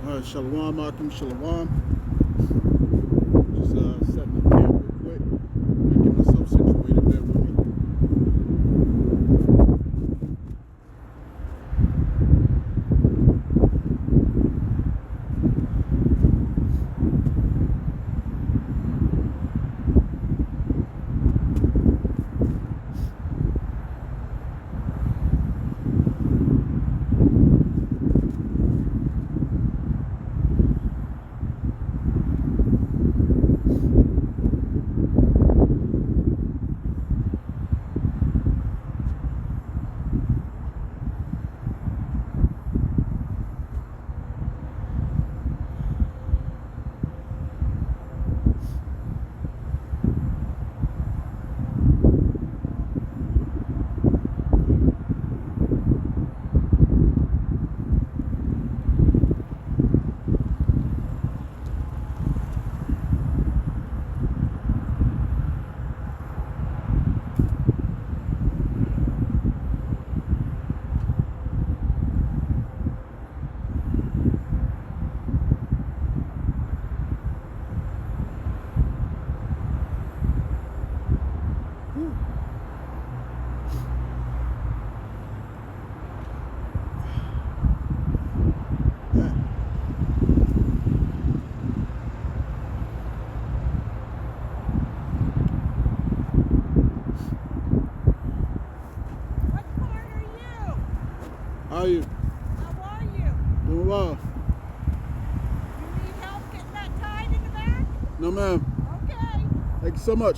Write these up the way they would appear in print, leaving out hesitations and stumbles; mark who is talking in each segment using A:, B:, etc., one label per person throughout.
A: Shalom, Akim, Shalom. Just setting up camp real quick. Getting myself situated. Bear with me. How are you?
B: How are you?
A: Doing well.
B: You need help getting that tied in the back?
A: No, ma'am.
B: Okay.
A: Thank you so much.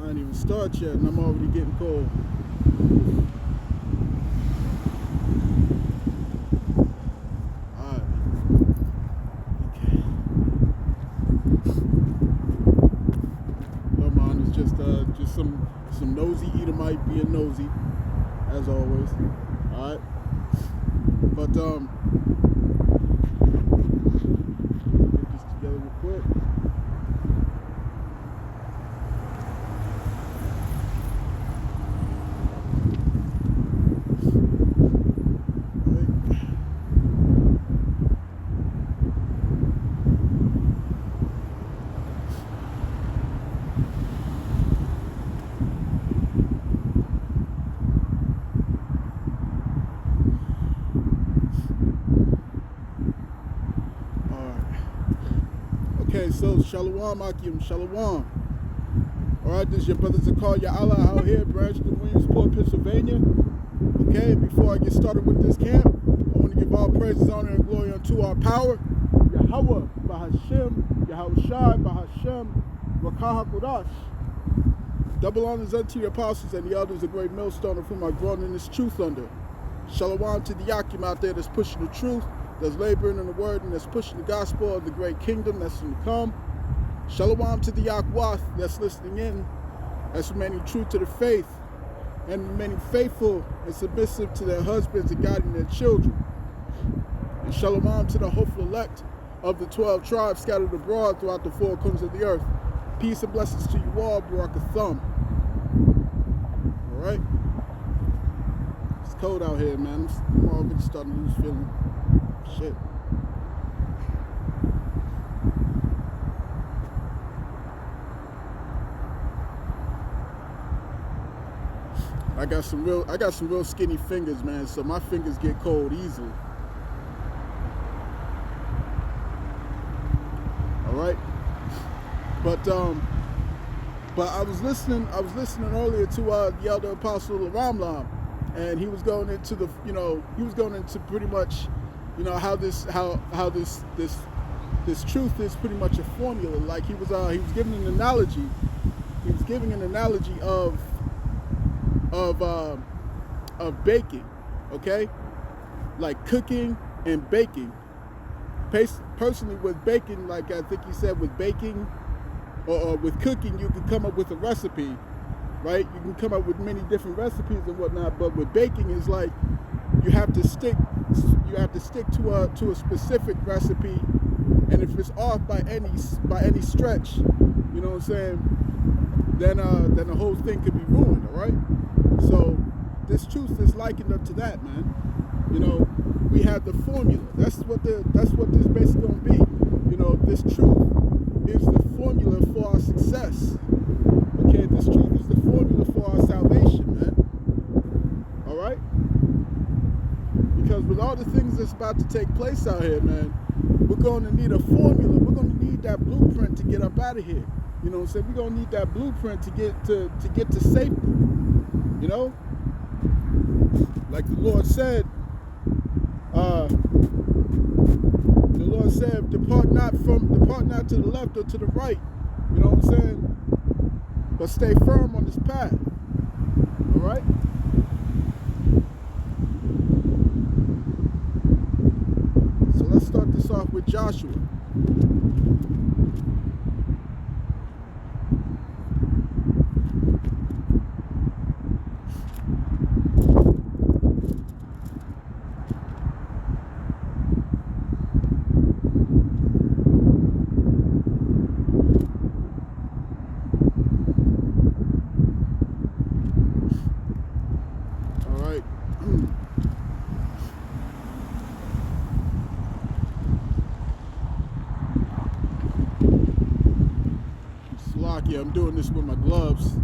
A: I ain't even started yet and I'm already getting cold. Alright. Okay. No mind, it's just some nosy Edomite being nosy, as always. Alright. But get this together real quick. Okay, so Shalom, Akim, Shalom. Alright, this is your brother Yahawah out here, Branchton, Williamsport, Pennsylvania. Okay, before I get started with this camp, I want to give all praises, honor, and glory unto our power, Yahawah Bahashem Yahawashi Rakahakurash. Double honors unto the apostles and the elders, a great millstone of whom I've grown in this truth under. Shalom to the Akim out there that's pushing the truth, that's laboring in the word, and that's pushing the gospel of the great kingdom that's to come. Shalom to the Yahawah that's listening in, that's remaining true to the faith, and remaining faithful and submissive to their husbands and guiding their children. And shalom to the hopeful elect of the 12 tribes scattered abroad throughout the four corners of the earth. Peace and blessings to you all, Barakathum. Alright? It's cold out here, man. I'm already starting to lose feeling. Shit. I got some real skinny fingers, man, so my fingers get cold easily. All right? But I was listening earlier to the elder apostle Ramlam, and he was going into the, he was going into pretty much, how this truth is pretty much a formula. Like he was giving an analogy. He was giving an analogy of baking, okay? Like cooking and baking. Personally, with baking, like I think he said, with baking or with cooking, you can come up with a recipe, right? You can come up with many different recipes and whatnot, but with baking, it's like you have to stick to a specific recipe, and if it's off by any stretch, you know what I'm saying, then the whole thing could be ruined. All right. So this truth is likened up to that, man. You know, we have the formula. That's what this basically gonna be. You know, this truth is the formula for our success. Okay, this truth is the formula for our salvation, man. All right? Because with all the things that's about to take place out here, man, we're going to need a formula. We're going to need that blueprint to get up out of here. You know what I'm saying? We're going to need that blueprint to get to safety. You know? Like the Lord said, depart not to the left or to the right. You know what I'm saying? But stay firm on this path. All right? So let's start this off with Joshua. I'm doing this with my gloves on.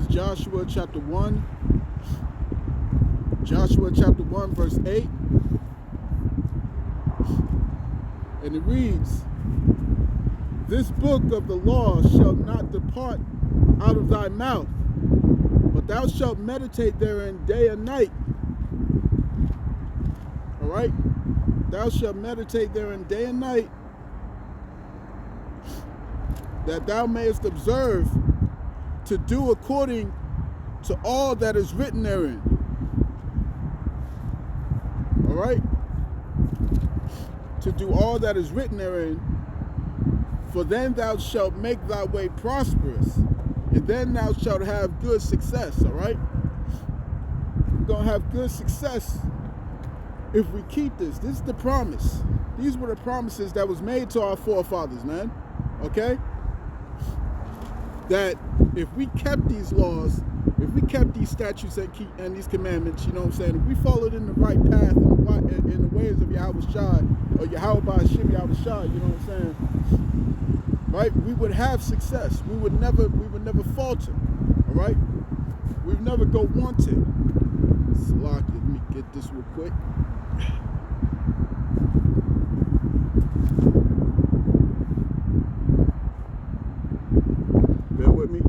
A: Joshua chapter 1. Joshua chapter 1 verse 8. And it reads, "This book of the law shall not depart out of thy mouth, but thou shalt meditate therein day and night." All right? Thou shalt meditate therein day and night, that thou mayest observe to do according to all that is written therein. All right? To do all that is written therein, for then thou shalt make thy way prosperous, and then thou shalt have good success. All right? We're going to have good success if we keep this. This is the promise. These were the promises that was made to our forefathers, man. Okay? That if we kept these laws, if we kept these statutes and these commandments, you know what I'm saying, if we followed in the right path in the ways of Yahawah or Yahawah Bahashem Yahawashi, you know what I'm saying, right? We would have success. We would never falter. All right? We would never go wanting. Let me get this real quick. Bear with me.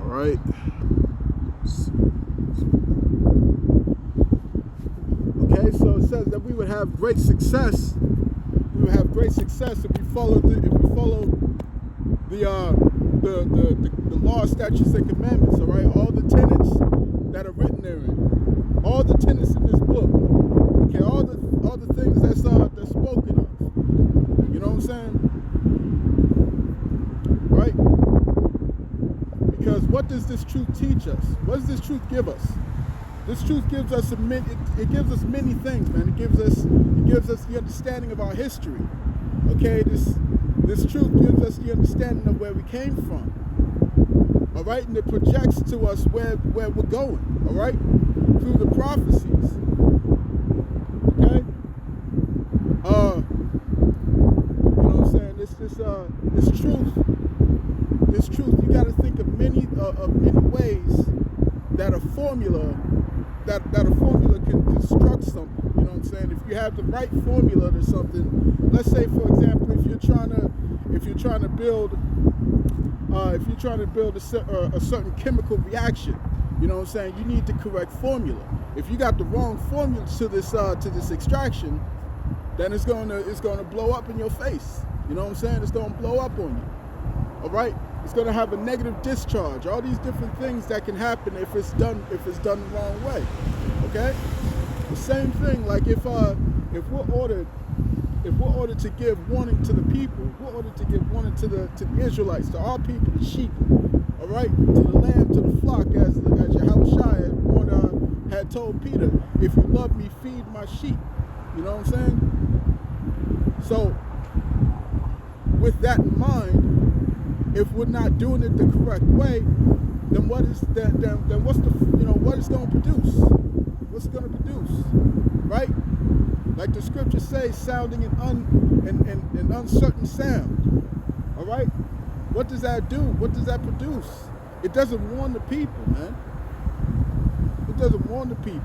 A: All right. Okay, so it says that we would have great success. We would have great success if we follow the law, statutes, and commandments. All right, all the tenets that are written therein, all the tenets in this book. Okay, all the things that's spoken of. You know what I'm saying? Right? Because what does this truth teach us? What does this truth give us? This truth gives us it gives us many things, man. It gives us the understanding of our history. Okay, this truth gives us the understanding of where we came from. All right, and it projects to us where we're going. All right, through the prophecies. Okay, you know what I'm saying? This truth. You got to think of many ways that a formula can construct something. You know what I'm saying? If you have the right formula to something, let's say for example, if you're trying to build a certain chemical reaction, You know what I'm saying? You need the correct formula. If you got the wrong formula to this extraction, then it's gonna blow up in your face. You know what I'm saying? It's gonna blow up on you. All right? It's gonna have a negative discharge. All these different things that can happen if it's done the wrong way. Okay? The same thing, like if we're ordered to give warning to the people, we're ordered to give warning to the Israelites, to our people, the sheep, all right, to the lamb, to the flock, as Yahawah had told Peter, if you love me, feed my sheep. You know what I'm saying? So, with that in mind, if we're not doing it the correct way, then what is that? Then what's the what is going to produce? What's it going to produce? Right? Like the scripture says, sounding an uncertain sound. All right? What does that do? What does that produce? It doesn't warn the people, man. It doesn't warn the people.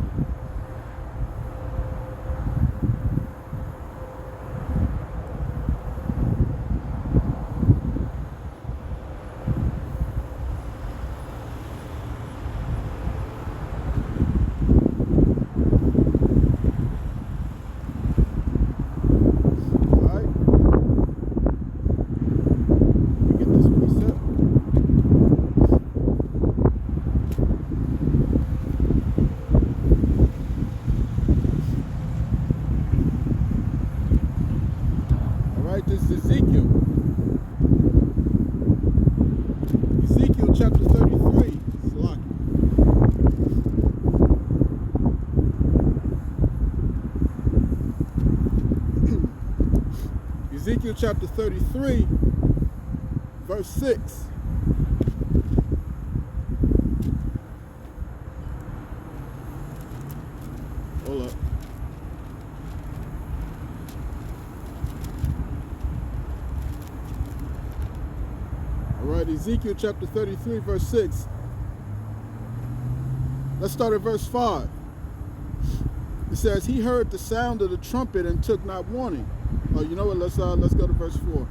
A: Ezekiel chapter 33, verse 6. Hold up. All right, Ezekiel chapter 33, verse 6. Let's start at verse 5. It says, he heard the sound of the trumpet and took not warning. Oh, you know what? Let's go to verse 4.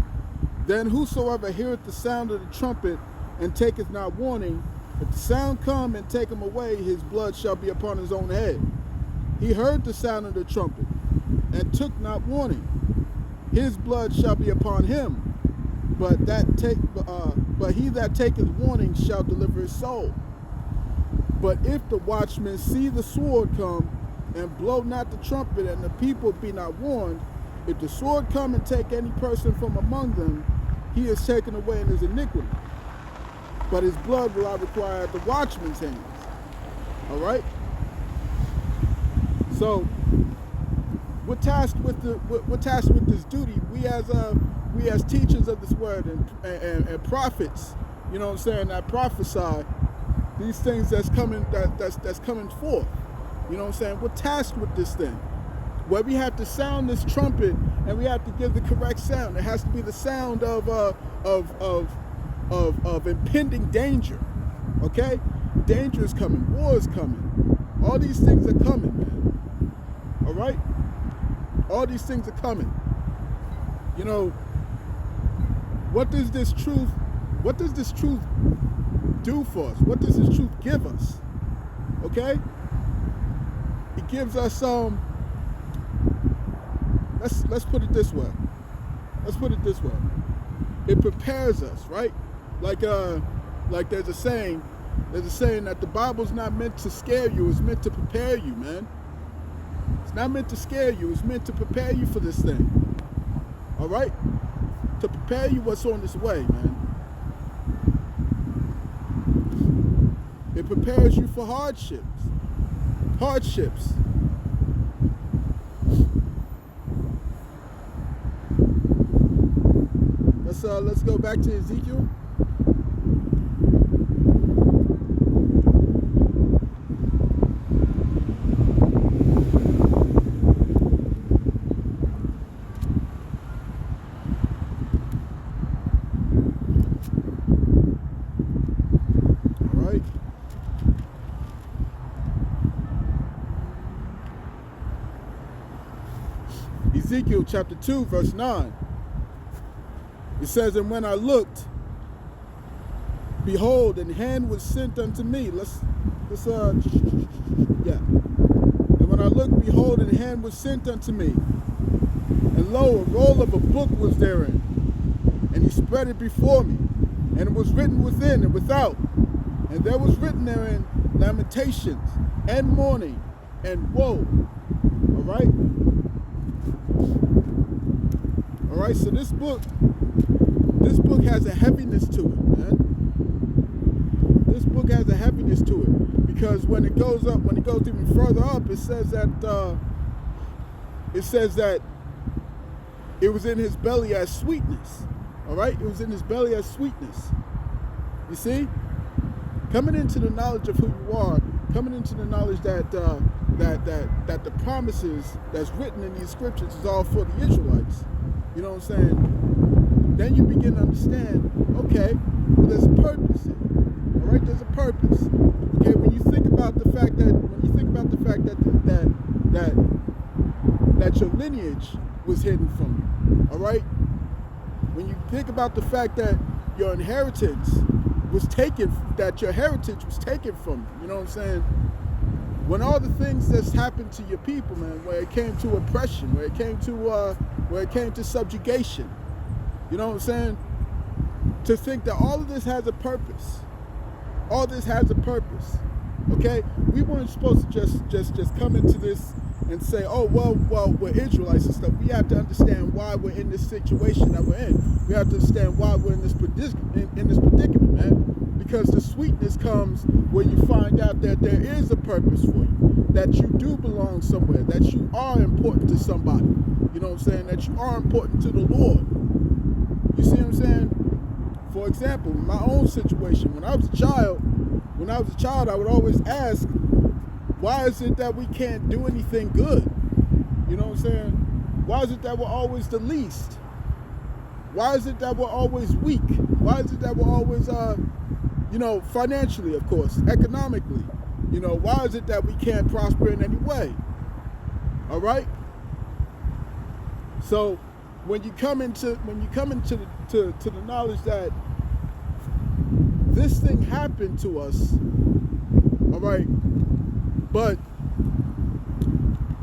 A: Then whosoever heareth the sound of the trumpet and taketh not warning, if the sound come and take him away, his blood shall be upon his own head. He heard the sound of the trumpet and took not warning. His blood shall be upon him. But he that taketh warning shall deliver his soul. But if the watchman see the sword come and blow not the trumpet, and the people be not warned, if the sword come and take any person from among them, he is taken away in his iniquity. But his blood will I require at the watchman's hands. All right. So we're tasked with this duty. We as teachers of this word and prophets, you know what I'm saying, that prophesy these things that's coming forth. You know what I'm saying? We're tasked with this thing, where we have to sound this trumpet and we have to give the correct sound. It has to be the sound of impending danger. Okay? Danger is coming. War is coming. All these things are coming, man. All right? All these things are coming. You know, what does this truth do for us? What does this truth give us? Okay? It gives us let's put it this way. Let's put it this way. It prepares us, right? Like there's a saying that the Bible's not meant to scare you, it's meant to prepare you, man. It's not meant to scare you, it's meant to prepare you for this thing. All right? To prepare you what's on this way, man. It prepares you for hardships. Hardships. Let's go back to Ezekiel. All right. Ezekiel chapter 2, verse 9. It says, and when I looked, behold, an hand was sent unto me. Yeah. And when I looked, behold, an hand was sent unto me. And lo, a roll of a book was therein. And he spread it before me. And it was written within and without. And there was written therein lamentations and mourning and woe. All right? All right, so this book has a heaviness to it, man. This book has a heaviness to it, because when it goes even further up, it says that it was in his belly as sweetness. All right, it was in his belly as sweetness. You see, coming into the knowledge of who you are, coming into the knowledge that the promises that's written in these scriptures is all for the Israelites. You know what I'm saying? Then you begin to understand, okay, well, there's a purpose here. All right, there's a purpose. Okay, when you think about the fact that that your lineage was hidden from you. All right? When you think about the fact that your inheritance was taken, that your heritage was taken from you. You know what I'm saying? When all the things that's happened to your people, man, where it came to oppression, where it came to subjugation, you know what I'm saying? To think that all of this has a purpose. All this has a purpose. Okay? We weren't supposed to just come into this and say, oh, well, we're Israelites and stuff. We have to understand why we're in this situation that we're in. We have to understand why we're in this predicament, man. Because the sweetness comes when you find out that there is a purpose for you, that you do belong somewhere, that you are important to somebody. You know what I'm saying? That you are important to the Lord. You see what I'm saying? For example, in my own situation, when I was a child, I would always ask, why is it that we can't do anything good? You know what I'm saying? Why is it that we're always the least? Why is it that we're always weak? Why is it that we're always, financially, of course, economically? You know, why is it that we can't prosper in any way? All right? So when you come into the knowledge that this thing happened to us, all right, but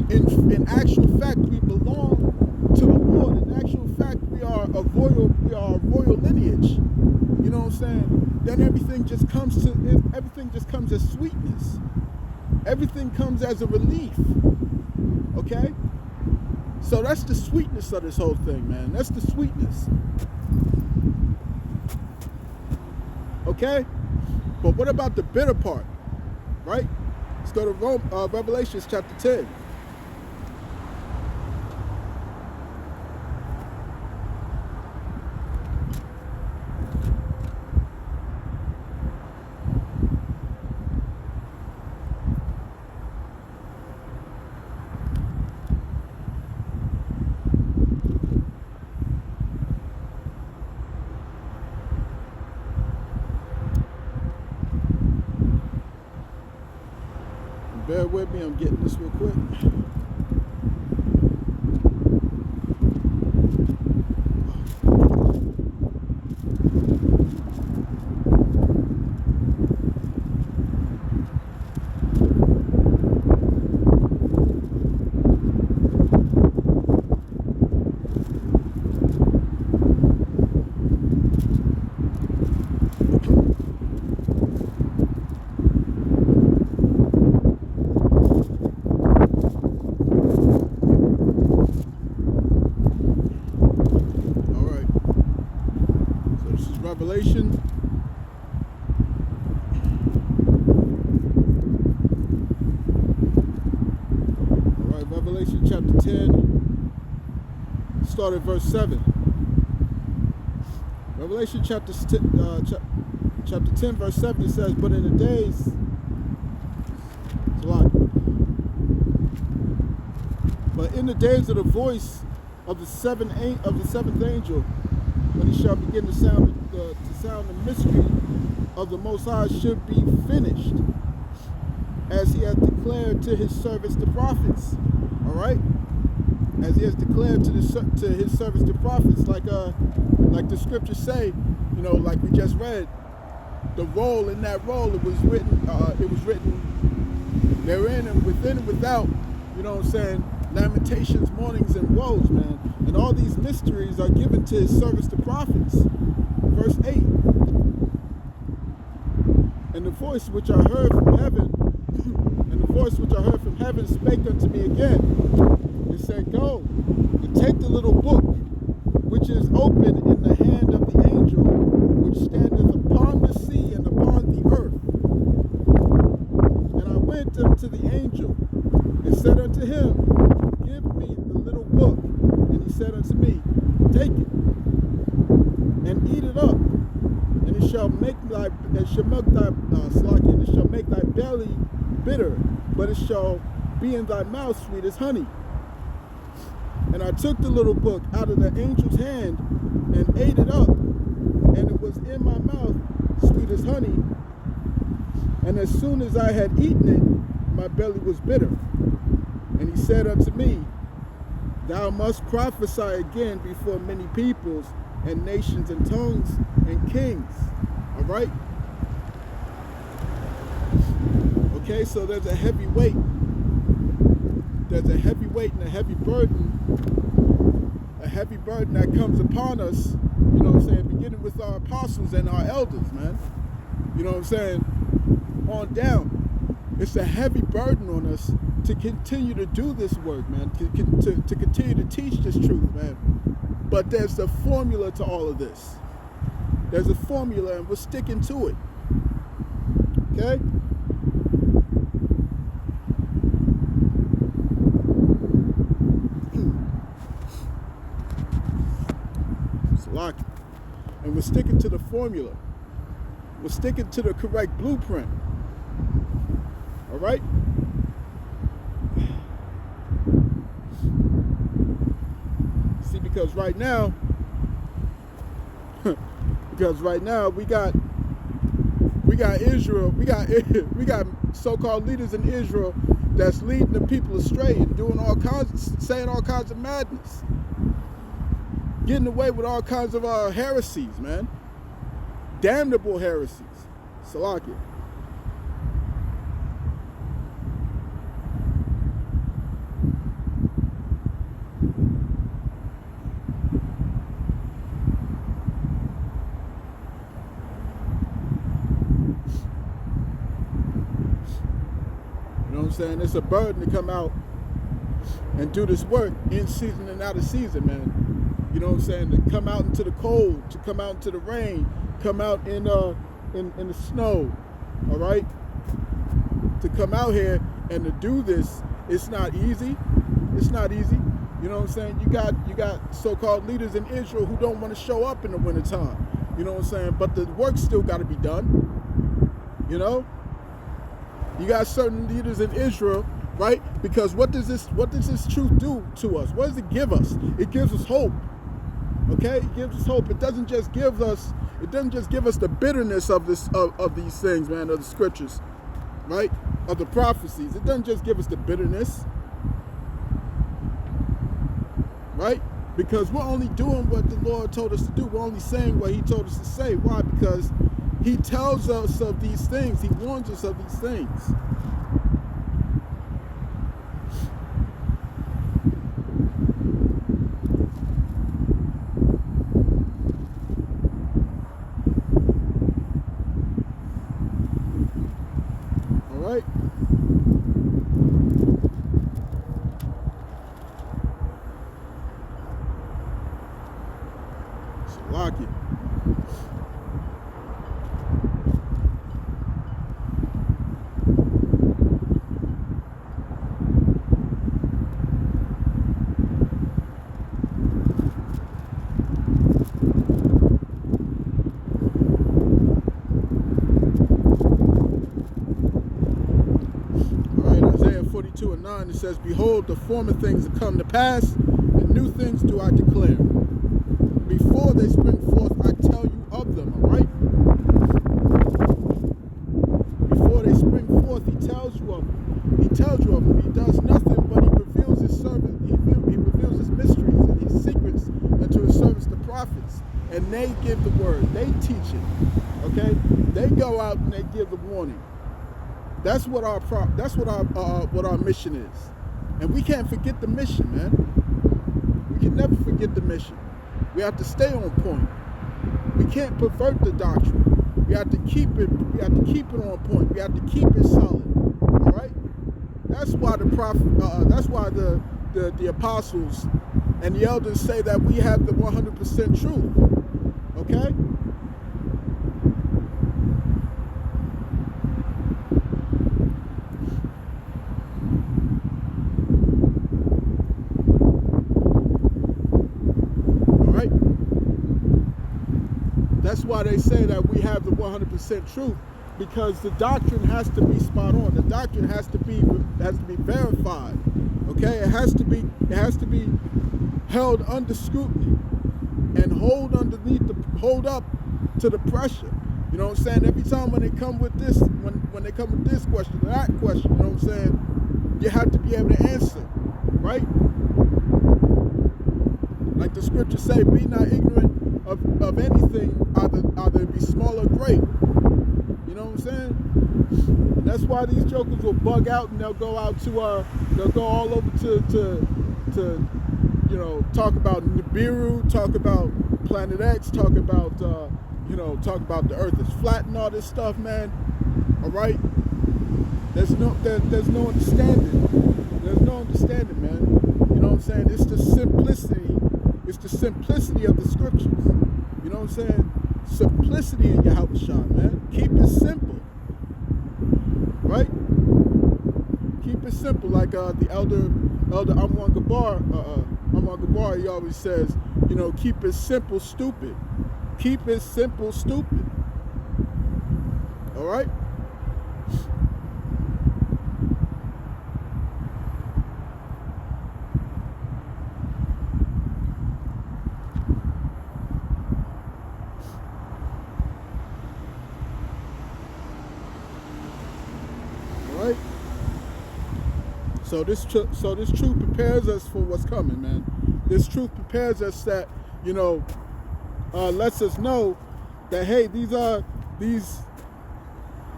A: in actual fact we belong to the Lord. In actual fact we are a royal lineage. You know what I'm saying? Then everything just comes as sweetness. Everything comes as a relief. Okay? So that's the sweetness of this whole thing, man. That's the sweetness. Okay? But what about the bitter part? Right? Let's go to Revelation chapter 10. Bear with me, I'm getting this real quick. Revelation Revelation chapter 10, start at verse 7. Revelation chapter 10 verse 7, it says, but in the days, it's a lot, but in the days of the voice of the seventh angel, when he shall begin to sound the mystery of the Most High should be finished, as he has declared to his servants the prophets. All right, as he has declared to his servants the prophets, like the scriptures say, like we just read, the role. In that role, it was written therein and within and without, you know what I'm saying, lamentations, mournings, and woes, man. And all these mysteries are given to his servants, the prophets. Verse 8. And the voice which I heard from heaven, spake unto me again, and said, Go, and take the little book, which is open in the hand of the angel, which standeth upon the sea and upon the earth. And I went unto the angel, and said unto him, Give me the little book. And he said unto me, Take it, and eat it up, and it shall make thy belly bitter, but it shall be in thy mouth sweet as honey. And I took the little book out of the angel's hand and ate it up, and it was in my mouth sweet as honey. And as soon as I had eaten it, my belly was bitter. And he said unto me, Thou must prophesy again before many peoples and nations and tongues and kings. All right? Okay, so there's a heavy weight. There's a heavy weight and a heavy burden that comes upon us, you know what I'm saying, beginning with our apostles and our elders, man. You know what I'm saying? On down. It's a heavy burden on us to continue to do this work, man, to continue to teach this truth, man. But there's a formula to all of this. There's a formula, and we're sticking to it. Okay? And we're sticking to the formula. We're sticking to the correct blueprint. All right? See, because right now we got Israel, we got so-called leaders in Israel that's leading the people astray and doing saying all kinds of madness. Getting away with all kinds of heresies, man. Damnable heresies. Salakia. You know what I'm saying? It's a burden to come out and do this work in season and out of season, man. You know what I'm saying? To come out into the cold, to come out into the rain, come out in the snow, all right? To come out here and to do this, it's not easy. It's not easy. You know what I'm saying? You got so-called leaders in Israel who don't want to show up in the wintertime. You know what I'm saying? But the work's still got to be done. You know? You got certain leaders in Israel, right? Because what does this truth do to us? What does it give us? It gives us hope. Okay, it gives us hope. It doesn't just give us the bitterness of these things, man, of the scriptures, right? Of the prophecies. It doesn't just give us the bitterness, right? Because we're only doing what the Lord told us to do. We're only saying what he told us to say. Why? Because he tells us of these things. He warns us of these things. It says, Behold, the former things have come to pass, and new things do I declare. Before they spring forth, I tell you of them, all right? Before they spring forth, he tells you of them. He tells you of them. He does nothing, but he reveals his servant. He reveals his mysteries and his secrets unto his servants, the prophets. And they give the word. They teach it, okay? They go out and they give the warning. That's what our mission is, and we can't forget the mission, man. We can never forget the mission. We have to stay on point. We can't pervert the doctrine. We have to keep it. We have to keep it on point. We have to keep it solid. All right. That's why the prophet. That's why the apostles and the elders say that we have the 100% truth. Okay. That's why they say that we have the 100% truth, because the doctrine has to be spot on. The doctrine has to be verified. Okay, it has to be held under scrutiny and hold up to the pressure. You know what I'm saying? Every time when they come with this, when they come with this question or that question, you know what I'm saying? You have to be able to answer, right? Like the scriptures say, be not ignorant of anything, either be small or great. You know what I'm saying? And that's why these jokers will bug out and they'll go out to they'll go all over to you know, talk about Nibiru, talk about Planet X, talk about you know, talk about the earth is flat and all this stuff, man. All right? There's no understanding. There's no understanding, man. You know what I'm saying? It's the simplicity. It's the simplicity of the scriptures. You know what I'm saying? Simplicity in Yahawah, man. Keep it simple. Right? Keep it simple. Like the elder Amwan Gabar, he always says, you know, keep it simple, stupid. Keep it simple, stupid. All right? So this truth prepares us for what's coming, man. This truth prepares us that, you know, lets us know that, hey, these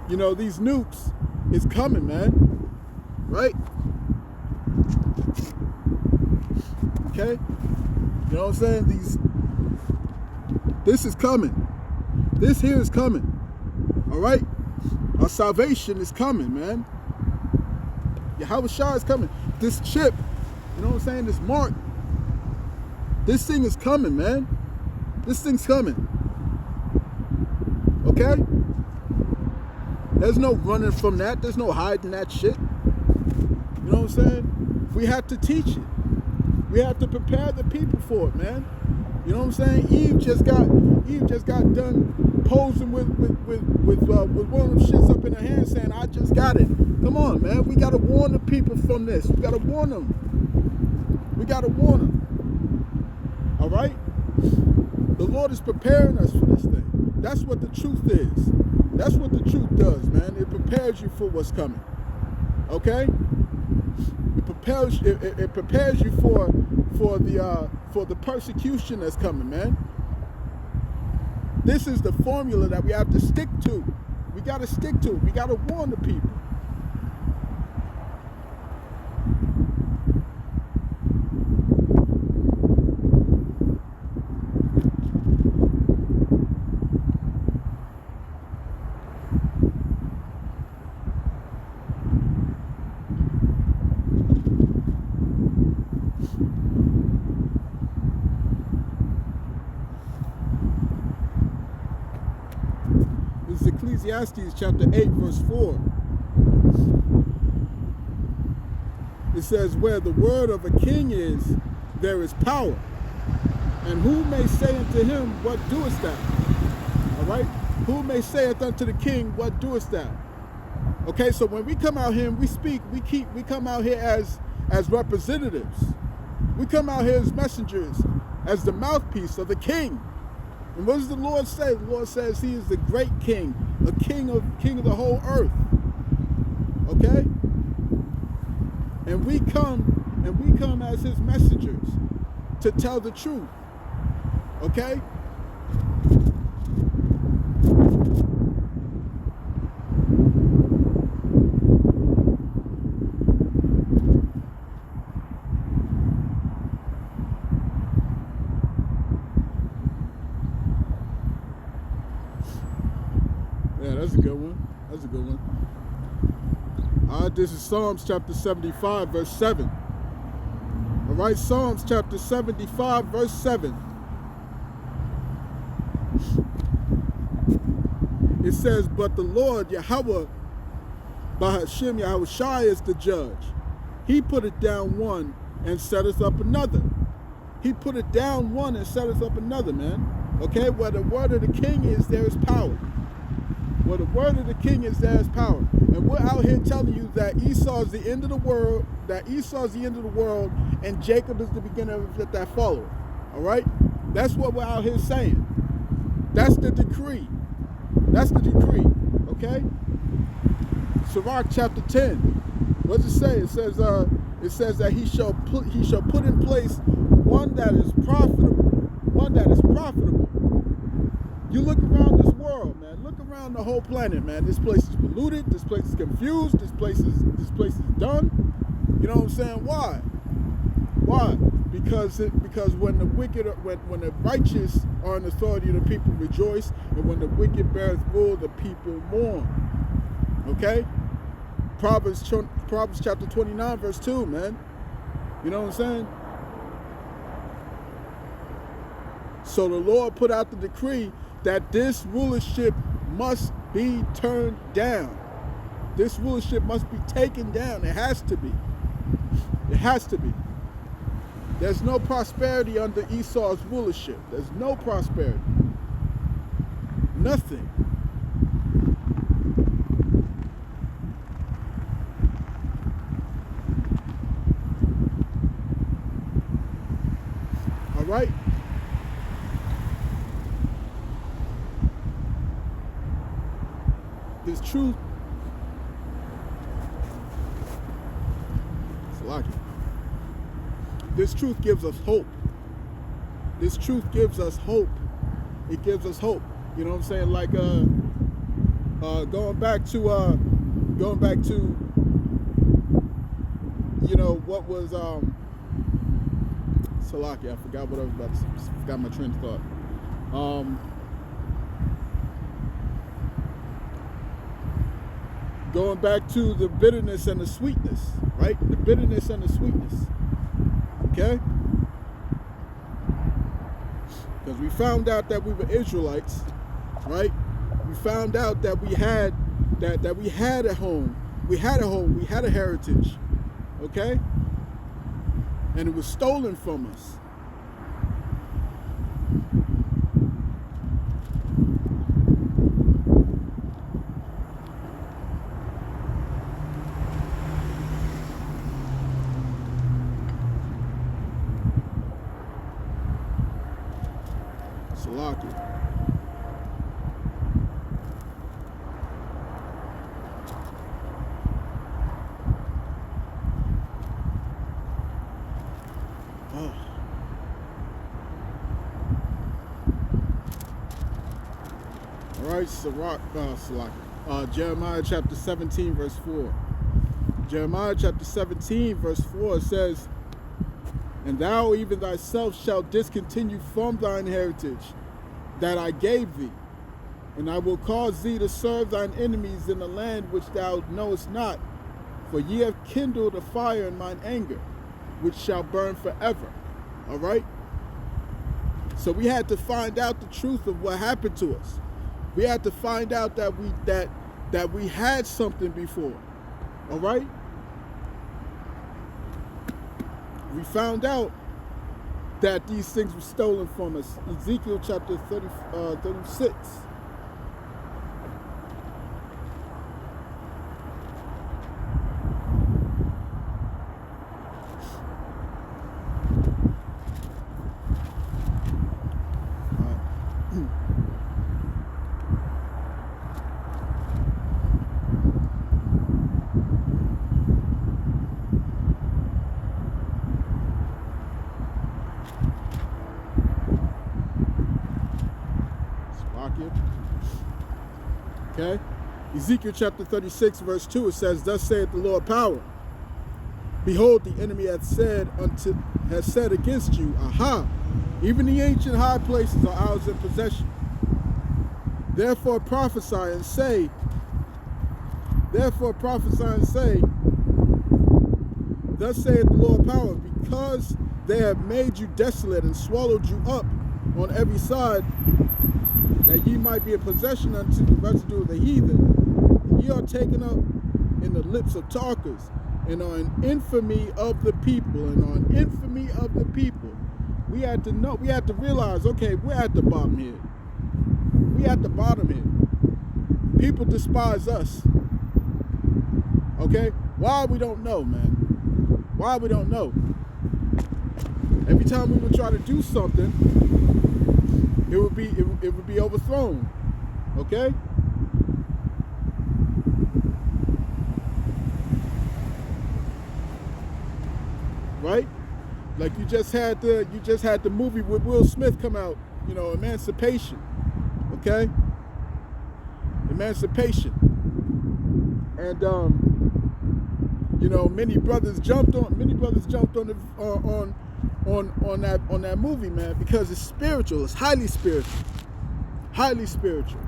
A: nukes is coming, man. Right? Okay? You know what I'm saying? This is coming. This here is coming. All right? Our salvation is coming, man. Yahawah is coming. This chip, you know what I'm saying? This mark, this thing is coming, man. This thing's coming. Okay? There's no running from that. There's no hiding that shit. You know what I'm saying? We have to teach it. We have to prepare the people for it, man. You know what I'm saying? Eve just got done posing with one of them shits up in her hand saying, I just got it. Come on, man. We got to warn the people from this. We got to warn them. We got to warn them. All right? The Lord is preparing us for this thing. That's what the truth is. That's what the truth does, man. It prepares you for what's coming. Okay? It prepares you for the persecution that's coming, man. This is the formula that we have to stick to. We got to stick to it. We got to warn the people. This is Ecclesiastes chapter 8, verse 4. It says, where the word of a king is, there is power. And who may say unto him, what doest thou? All right? Who may saith unto the king, what doest thou? Okay, so when we come out here and we speak, we come out here as representatives. We come out here as messengers, as the mouthpiece of the king. And what does the Lord say? The Lord says he is the great king, a king of the whole earth. Okay? And we come as his messengers to tell the truth. Okay? good one. That's a good one. All right, this is Psalms chapter 75, verse 7. All right, Psalms chapter 75, verse 7. It says, but the Lord, Yahawah Bahashem Yahawashi is the judge. He put it down one and set us up another. He put it down one and set us up another, man. Okay, where the word of the king is, there is power. Where the word of the king is, there is power. And we're out here telling you that Esau is the end of the world, and Jacob is the beginning of that follower. All right? That's what we're out here saying. That's the decree. That's the decree. Okay? Sirach chapter 10. What does it say? It says that he shall put in place one that is profitable. One that is profitable. You look around this world, man. Look around the whole planet, man. This place is polluted. This place is confused. This place is done. You know what I'm saying? Why? Why? Because when the wicked, when the righteous are in authority, the people rejoice, and when the wicked beareth rule, the people mourn. Okay? Proverbs chapter 29, verse 2, man. You know what I'm saying? So the Lord put out the decree that this rulership must be turned down. This rulership must be taken down. It has to be. It has to be. There's no prosperity under Esau's rulership. There's no prosperity. Nothing. All right? This truth, this truth gives us hope. This truth gives us hope. It gives us hope. You know what I'm saying? Like going back to you know what was Salaki, I forgot what I was about to say. Forgot my train of thought. Going back to the bitterness and the sweetness, right? The bitterness and the sweetness. Okay? Because we found out that we were Israelites, right? We found out that we had that we had a home. We had a home, we had a heritage. Okay? And it was stolen from us. Jeremiah chapter 17 verse 4. Jeremiah chapter 17 verse 4 says, and thou even thyself shalt discontinue from thine heritage that I gave thee, and I will cause thee to serve thine enemies in a land which thou knowest not, for ye have kindled a fire in mine anger, which shall burn forever. All right? So we had to find out the truth of what happened to us. We had to find out that we had something before. All right? We found out that these things were stolen from us. Ezekiel chapter 36. Okay? Ezekiel chapter 36 verse 2, it says, thus saith the Lord power, behold, the enemy hath said against you, aha, even the ancient high places are ours in possession. Therefore prophesy and say, thus saith the Lord power, because they have made you desolate and swallowed you up on every side, that ye might be a possession unto the residue of the heathen. Ye are taken up in the lips of talkers, and are an infamy of the people, We had to know, we had to realize, okay, we're at the bottom here. People despise us. Okay? Why? We don't know, man. Why? We don't know. Every time we would try to do something, it would be overthrown. Okay? Right? Like you just had the movie with Will Smith come out, you know, Emancipation. Okay? Emancipation. And you know, many brothers jumped on that movie, man, because it's spiritual. It's highly spiritual. Highly spiritual.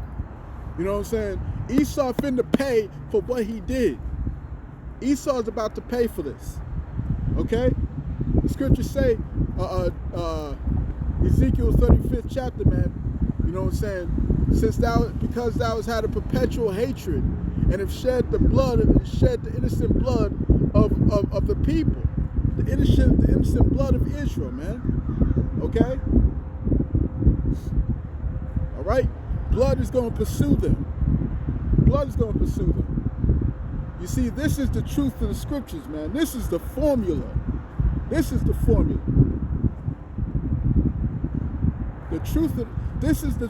A: You know what I'm saying? Esau finna pay for what he did. Esau's about to pay for this. Okay? The scriptures say, Ezekiel 35th chapter, man, you know what I'm saying? Because thou hast had a perpetual hatred, and have shed the innocent blood of the people, the innocent blood of Israel, man. Okay? All right? Blood is going to pursue them. You see, this is the truth of the scriptures, man. This is the formula. This is the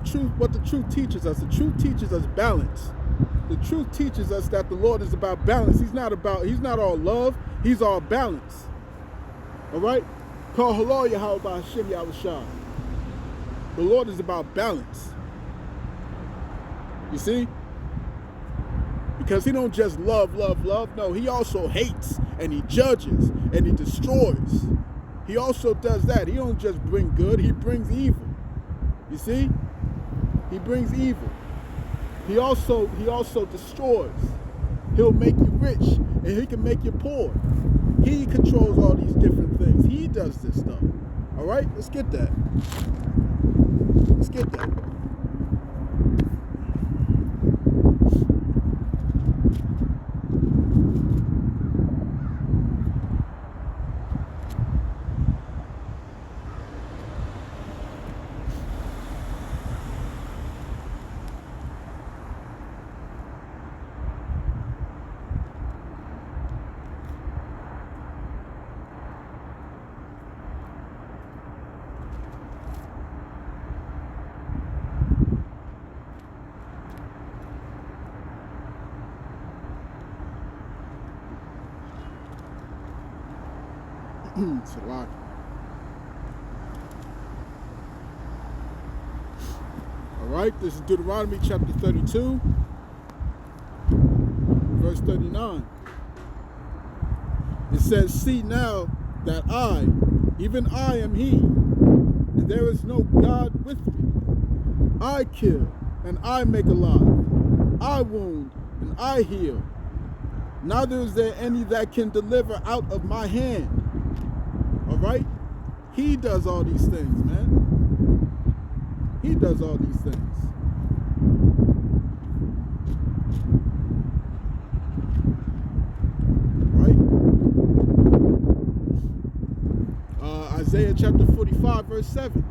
A: truth, what the truth teaches us. The truth teaches us balance. The truth teaches us that the Lord is about balance. He's not all love, he's all balance. All right? Call hello, Yahawah Bahashem Yahawashi. The Lord is about balance. You see? Because he don't just love. No, he also hates, and he judges, and he destroys. He also does that. He don't just bring good, he brings evil. You see? He brings evil. He also destroys. He'll make you rich, and he can make you poor. He controls all these different things. He does this stuff. All right? Let's get that. It's a lot. All right, this is Deuteronomy chapter 32, verse 39. It says, see now that I, even I am he, and there is no God with me. I kill, and I make alive. I wound, and I heal. Neither is there any that can deliver out of my hand. All right? He does all these things, man. He does all these things. Right? Isaiah chapter 45, verse 7.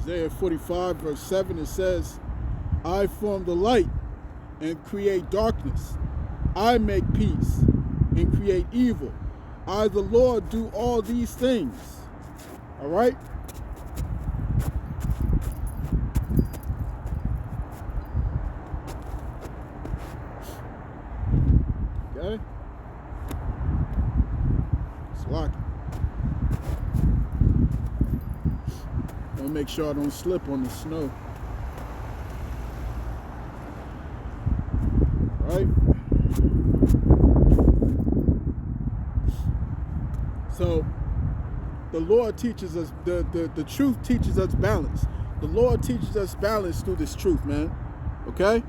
A: Isaiah 45, verse 7, it says, I form the light and create darkness. I make peace and create evil. I, the Lord, do all these things. All right? Okay? It's locked. I'll make sure I don't slip on the snow. All right? So, the Lord teaches us, the truth teaches us balance. The Lord teaches us balance through this truth, man. Okay?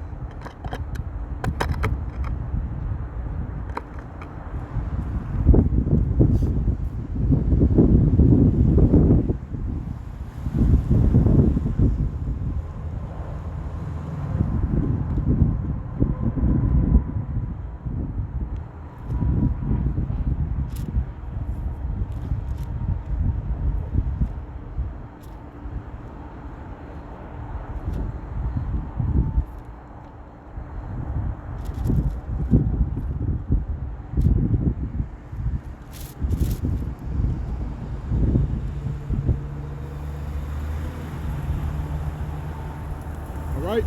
A: Right?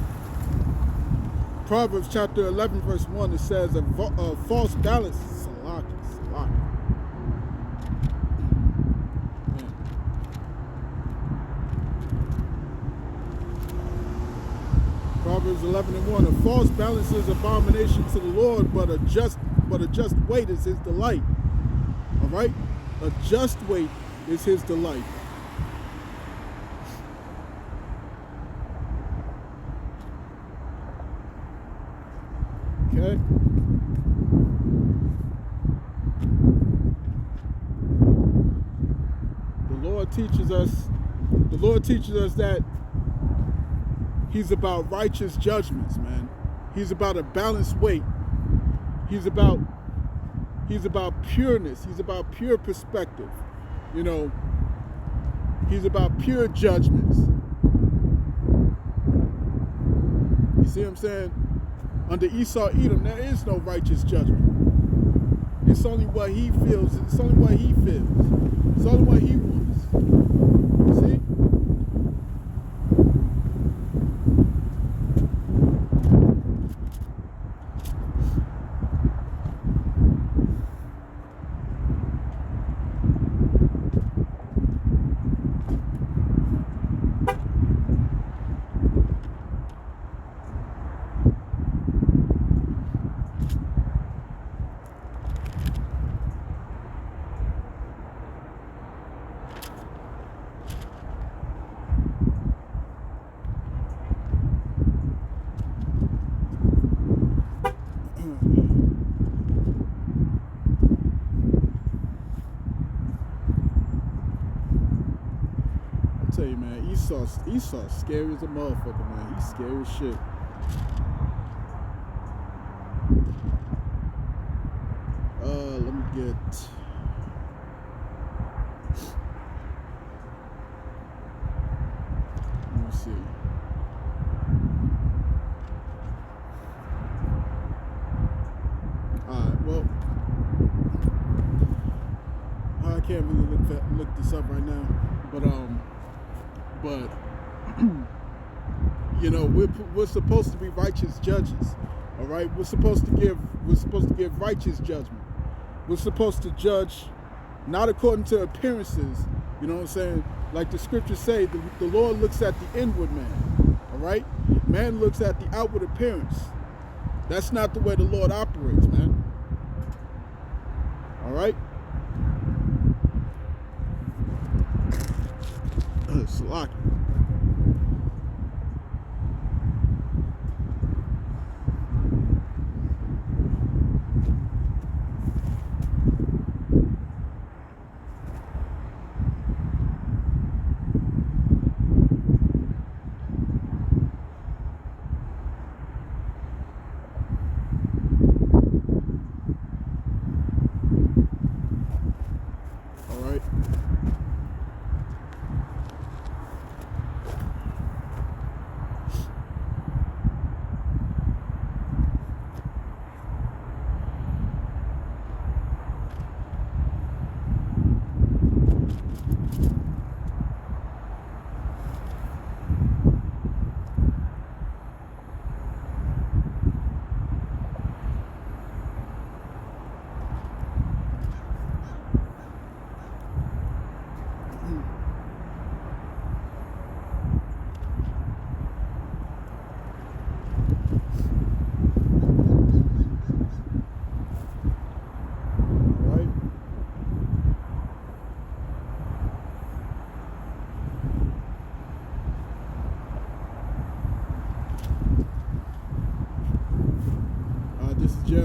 A: Proverbs chapter 11 verse 1, it says a false balance. Proverbs 11 and 1, a false balance is abomination to the Lord, but a just weight is his delight. All right? A just weight is his delight. Okay. The Lord teaches us that he's about righteous judgments, man. He's about a balanced weight. He's about pureness. He's about pure perspective. You know, he's about pure judgments. You see what I'm saying? Under Esau, Edom, there is no righteous judgment. It's only what he feels. It's only what he feels. It's only what he wants. See? Tell you, man, Esau's scary as a motherfucker, man. He's scary as shit. Let me get. Let me see. Alright, well, I can't really look this up right now, but you know, we're supposed to be righteous judges. All right, we're supposed to give righteous judgment. We're supposed to judge not according to appearances. You know what I'm saying? Like the scriptures say, the Lord looks at the inward man. All right, man looks at the outward appearance. That's not the way the Lord operates, man. All right. Slack.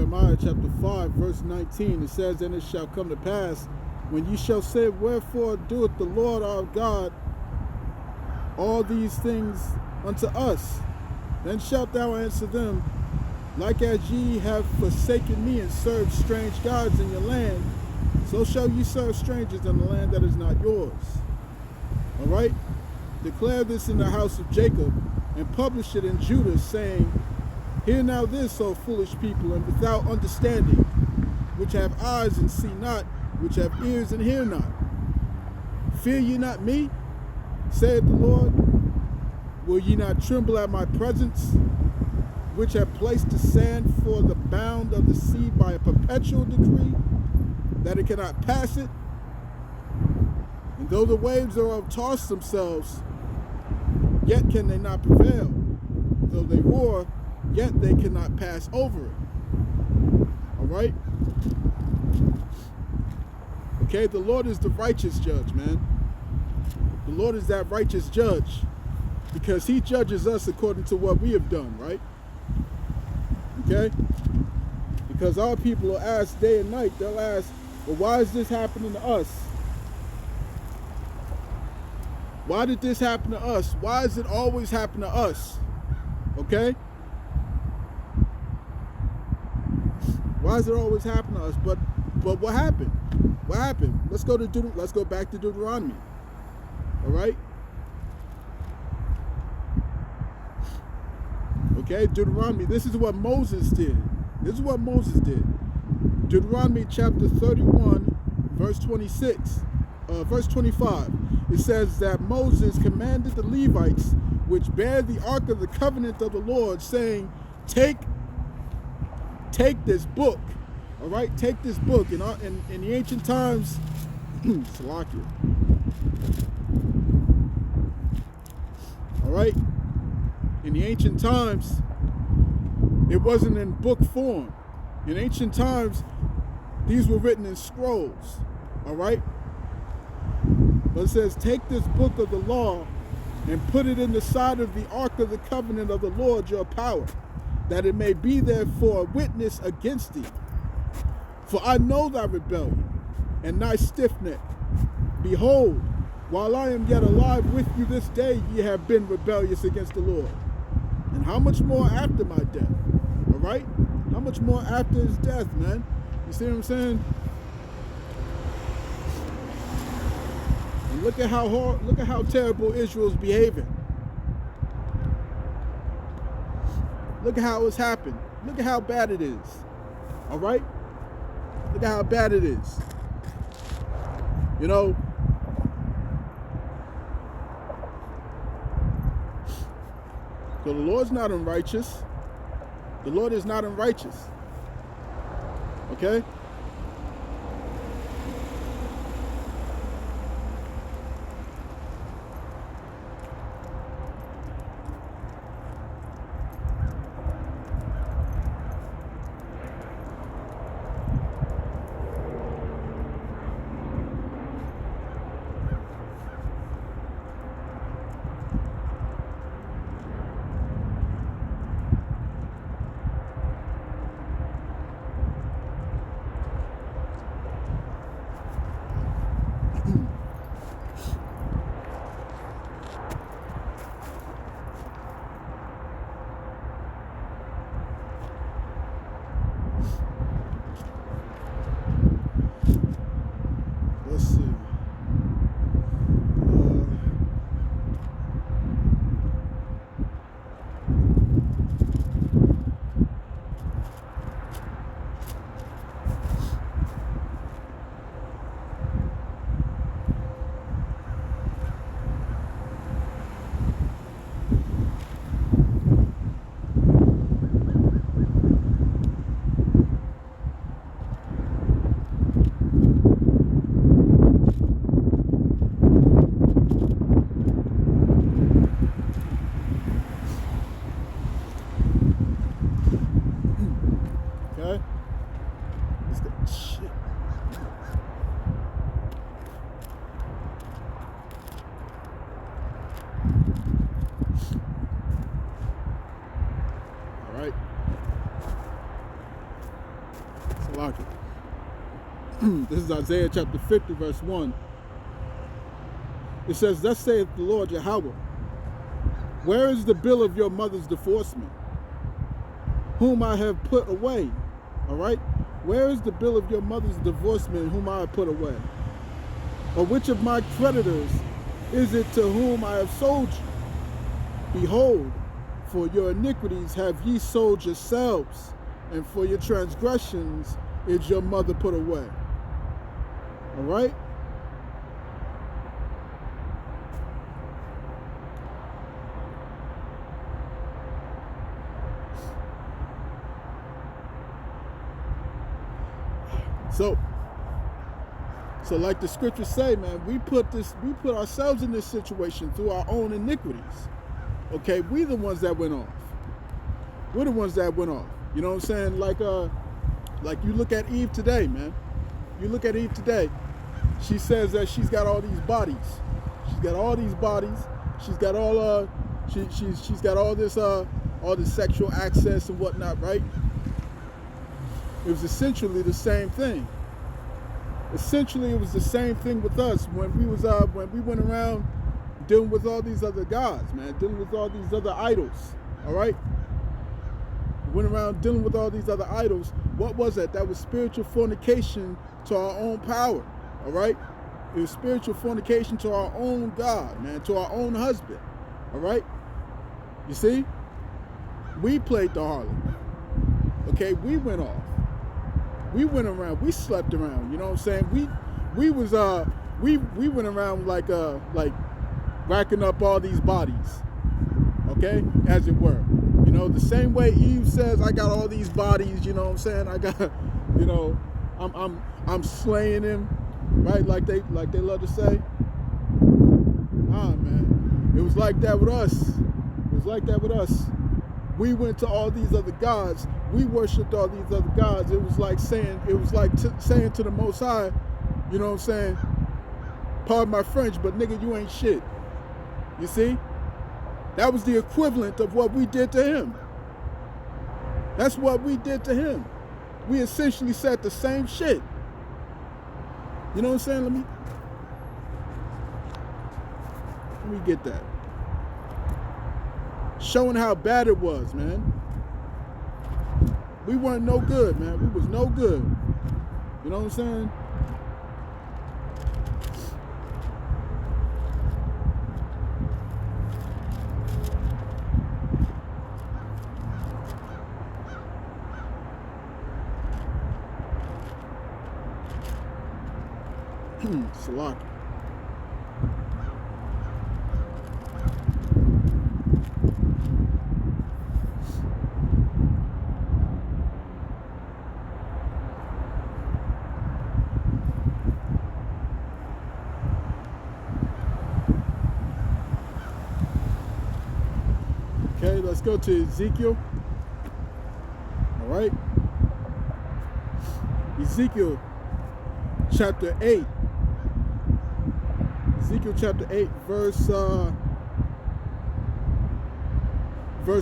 A: Jeremiah chapter 5, verse 19, it says, "And it shall come to pass, when ye shall say, Wherefore doeth the Lord our God all these things unto us? Then shalt thou answer them, Like as ye have forsaken me and served strange gods in your land, so shall ye serve strangers in the land that is not yours." All right? "Declare this in the house of Jacob, and publish it in Judah, saying, Hear now this, O foolish people, and without understanding, which have eyes and see not, which have ears and hear not. Fear ye not me, saith the Lord? Will ye not tremble at my presence, which have placed the sand for the bound of the sea by a perpetual decree, that it cannot pass it? And though the waves thereof toss themselves, yet can they not prevail. Though they roar, yet they cannot pass over it." All right? Okay, the Lord is the righteous judge, man. The Lord is that righteous judge, because he judges us according to what we have done, right? Okay? Because our people will ask day and night, they'll ask, well, why is this happening to us? Why did this happen to us? Why does it always happen to us? Okay? Why does it always happen to us? But what happened? What happened? Let's go back to Deuteronomy. All right? Okay, Deuteronomy. This is what Moses did. This is what Moses did. Deuteronomy chapter 31, verse 26, verse 25. It says that Moses commanded the Levites, which bear the ark of the covenant of the Lord, saying, Take this book. All right, take this book. In the ancient times, Salakia. All right, in the ancient times, it wasn't in book form. In ancient times, these were written in scrolls. All right, but it says, take this book of the law and put it in the side of the ark of the covenant of the Lord your power, that it may be there for a witness against thee. For I know thy rebellion and thy stiff neck. Behold, while I am yet alive with you this day, ye have been rebellious against the Lord. And how much more after my death? All right? How much more after his death, man? You see what I'm saying? And look at how terrible Israel's behaving. Look at how it's happened. Look at how bad it is. All right? Look at how bad it is. You know, so the Lord's not unrighteous. The Lord is not unrighteous. Okay? This is Isaiah chapter 50, verse 1. It says, "Thus saith the Lord Yahawah, where is the bill of your mother's divorcement, whom I have put away?" All right? Where is the bill of your mother's divorcement, whom I have put away? Or which of my creditors is it to whom I have sold you? Behold, for your iniquities have ye sold yourselves, and for your transgressions is your mother put away. All right? So like the scriptures say, man, we put ourselves in this situation through our own iniquities. Okay, we the ones that went off. We're the ones that went off. You know what I'm saying? Like you look at Eve today, man. You look at Eve today. She says that she's got all these bodies. She's got all these bodies. She's got all she's got all this sexual access and whatnot, right? It was essentially the same thing. Essentially, it was the same thing with us when we went around dealing with all these other gods, man, dealing with all these other idols. All right, we went around dealing with all these other idols. What was that? That was spiritual fornication to our own power. All right, it was spiritual fornication to our own God, man, to our own husband. All right, you see, we played the harlot. Okay, we went off. We went around, we slept around, you know what I'm saying? We went around like racking up all these bodies, okay, as it were. You know, the same way Eve says, I got all these bodies, you know what I'm saying? I got, you know, I'm slaying him, right? Like they love to say. Ah, man, it was like that with us. It was like that with us. We went to all these other gods. We worshipped all these other gods. It was like saying, saying to the Most High, you know what I'm saying? Pardon my French, but nigga, you ain't shit. You see? That was the equivalent of what we did to him. That's what we did to him. We essentially said the same shit. You know what I'm saying? Let me get that. Showing how bad it was, man. We weren't no good, man. We was no good. You know what I'm saying? Salaki. Okay, let's go to Ezekiel. All right. Ezekiel chapter 8. Ezekiel chapter 8, verse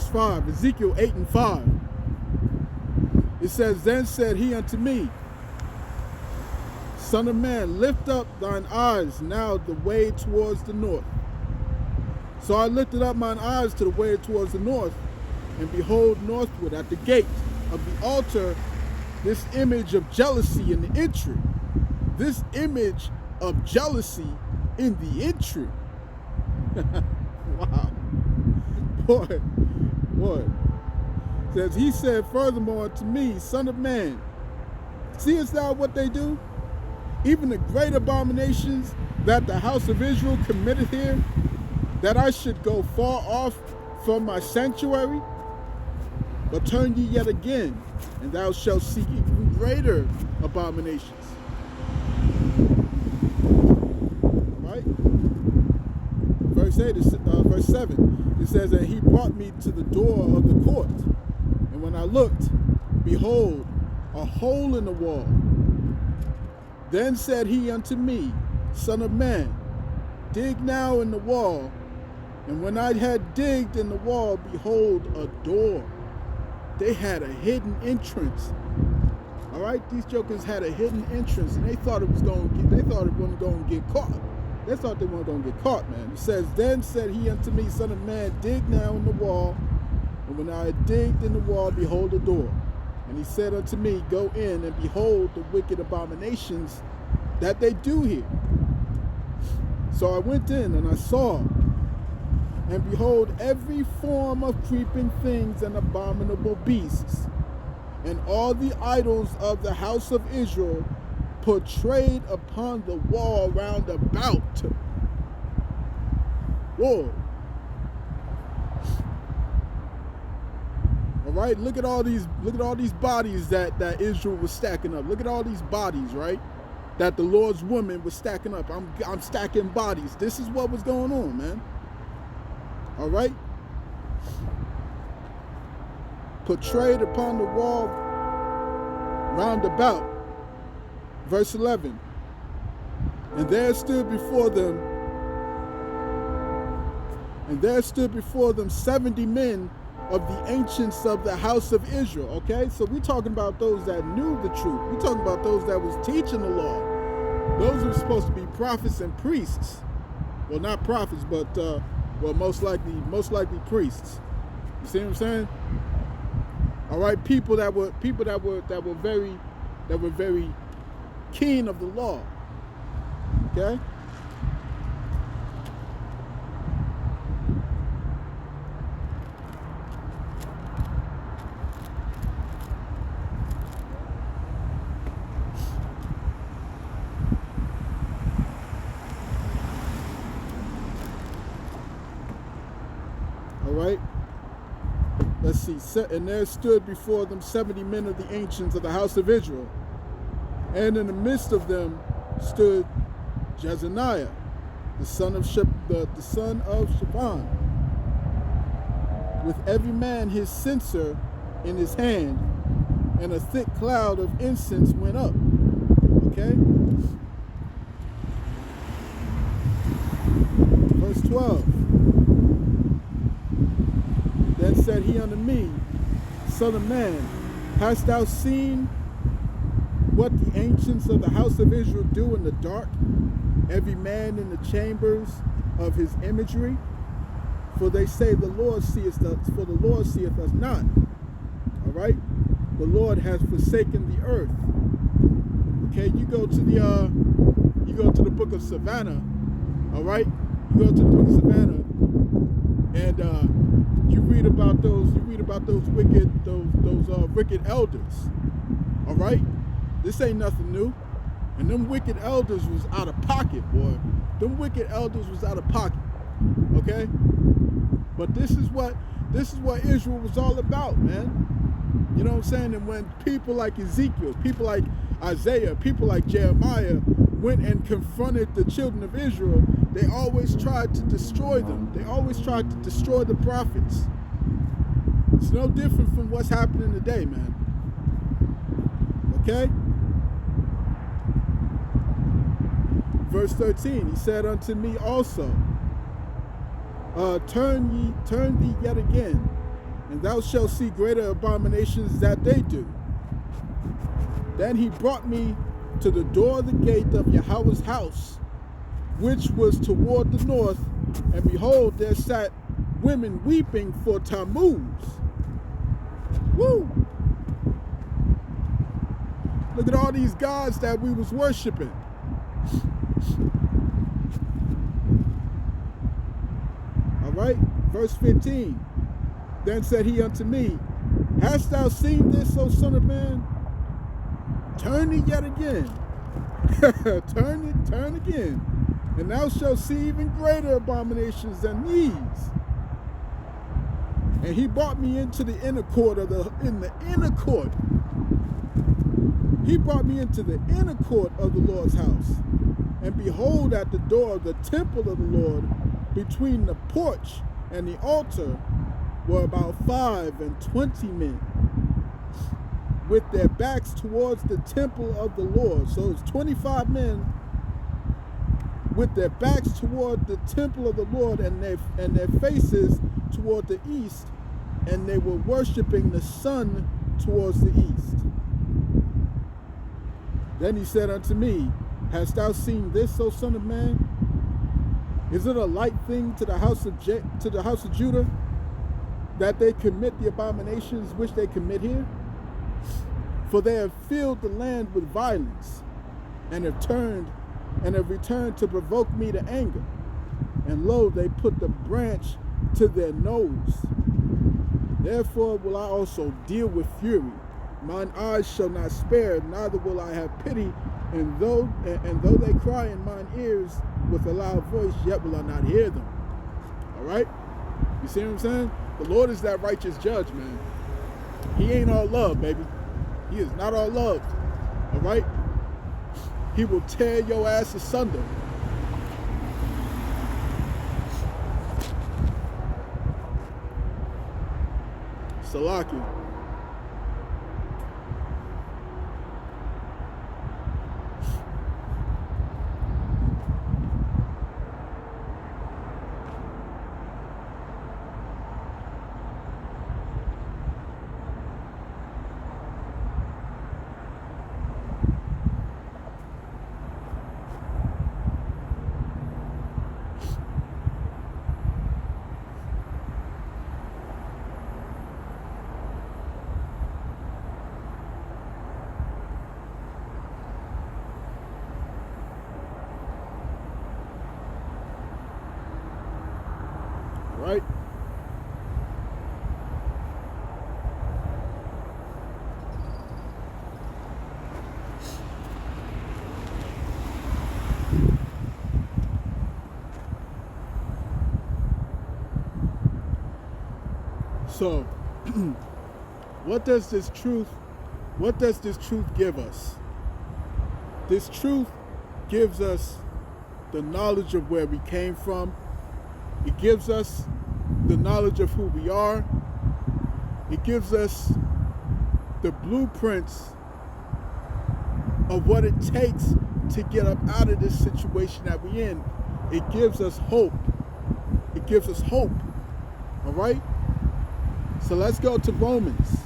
A: 5. Ezekiel 8 and 5. It says, "Then said he unto me, Son of man, lift up thine eyes now the way towards the north. So I lifted up mine eyes to the way towards the north, and behold, northward at the gate of the altar, this image of jealousy in the entry." This image of jealousy in the entry. Wow. Boy. Says, he said furthermore to me, Son of man, seest thou what they do? Even the great abominations that the house of Israel committed here, that I should go far off from my sanctuary? But turn ye yet again, and thou shalt see even greater abominations. Right? Verse 7, it says that he brought me to the door of the court, and when I looked, behold, a hole in the wall. Then said he unto me, Son of man, dig now in the wall. And when I had digged in the wall, behold, a door. They had a hidden entrance. All right, these jokers had a hidden entrance, and they thought it was going to get. They thought it wasn't going to get caught. They thought they weren't going to get caught, man. It says, "Then said he unto me, Son of man, dig now in the wall. And when I had digged in the wall, behold a door. And he said unto me, Go in and behold the wicked abominations that they do here. So I went in and I saw, and behold, every form of creeping things and abominable beasts, and all the idols of the house of Israel portrayed upon the wall round about." Whoa. All right, look at all these bodies that Israel was stacking up. Look at all these bodies, right? That the Lord's woman was stacking up. I'm stacking bodies. This is what was going on, man. All right? Portrayed upon the wall round about. Verse 11. And there stood before them 70 men of the ancients of the house of Israel. Okay, so we're talking about those that knew the truth. We're talking about those that was teaching the law. Those who were supposed to be prophets and priests. Well, not prophets, but well, most likely priests. You see what I'm saying? All right, people that were very keen of the law. Okay. Right? Let's see. And there stood before them 70 men of the ancients of the house of Israel. And in the midst of them stood Jezaniah, the son of Shaphan, with every man his censer in his hand, and a thick cloud of incense went up. Okay? Verse 12. Then said he unto me, Son of man, hast thou seen what the ancients of the house of Israel do in the dark, every man in the chambers of his imagery? For they say the Lord seeth us, for the Lord seeth us not. All right? The Lord has forsaken the earth. Okay, you go to the book of Savannah, all right? You go to the book of Savannah, and you read about those wicked elders. All right? This ain't nothing new. And them wicked elders was out of pocket, boy. Them wicked elders was out of pocket. Okay? But this is what Israel was all about, man. You know what I'm saying? And when people like Ezekiel, people like Isaiah, people like Jeremiah went and confronted the children of Israel, they always tried to destroy them. They always tried to destroy the prophets. It's no different from what's happening today, man. Okay? Verse 13, he said unto me also, turn thee yet again, and thou shalt see greater abominations that they do. Then he brought me to the door of the gate of Yahawah's house, which was toward the north, and behold, there sat women weeping for Tammuz. Woo! Look at all these gods that we was worshiping. All right, verse 15. Then said he unto me, Hast thou seen this, O son of man? Turn thee yet again. Turn again. And thou shalt see even greater abominations than these. And he brought me into the inner court He brought me into the inner court of the Lord's house. And behold, at the door of the temple of the Lord, between the porch and the altar, were about 25 men, with their backs towards the temple of the Lord. So it's 25 men with their backs toward the temple of the Lord, and their faces toward the east, and they were worshiping the sun towards the east. Then he said unto me, Hast thou seen this, O son of man? Is it a light thing to the house of Judah, that they commit the abominations which they commit here? For they have filled the land with violence, and have returned to provoke me to anger. And lo, they put the branch to their nose. Therefore will I also deal with fury. Mine eyes shall not spare, neither will I have pity. And though they cry in mine ears with a loud voice, yet will I not hear them. All right? You see what I'm saying? The Lord is that righteous judge, man. He ain't all love, baby. He is not all love. All right? He will tear your ass asunder. Salaki. Right? So, what does this truth give us? This truth gives us the knowledge of where we came from. It gives us the knowledge of who we are. It gives us the blueprints of what it takes to get up out of this situation that we're in. It gives us hope. It gives us hope. All right? So let's go to Romans.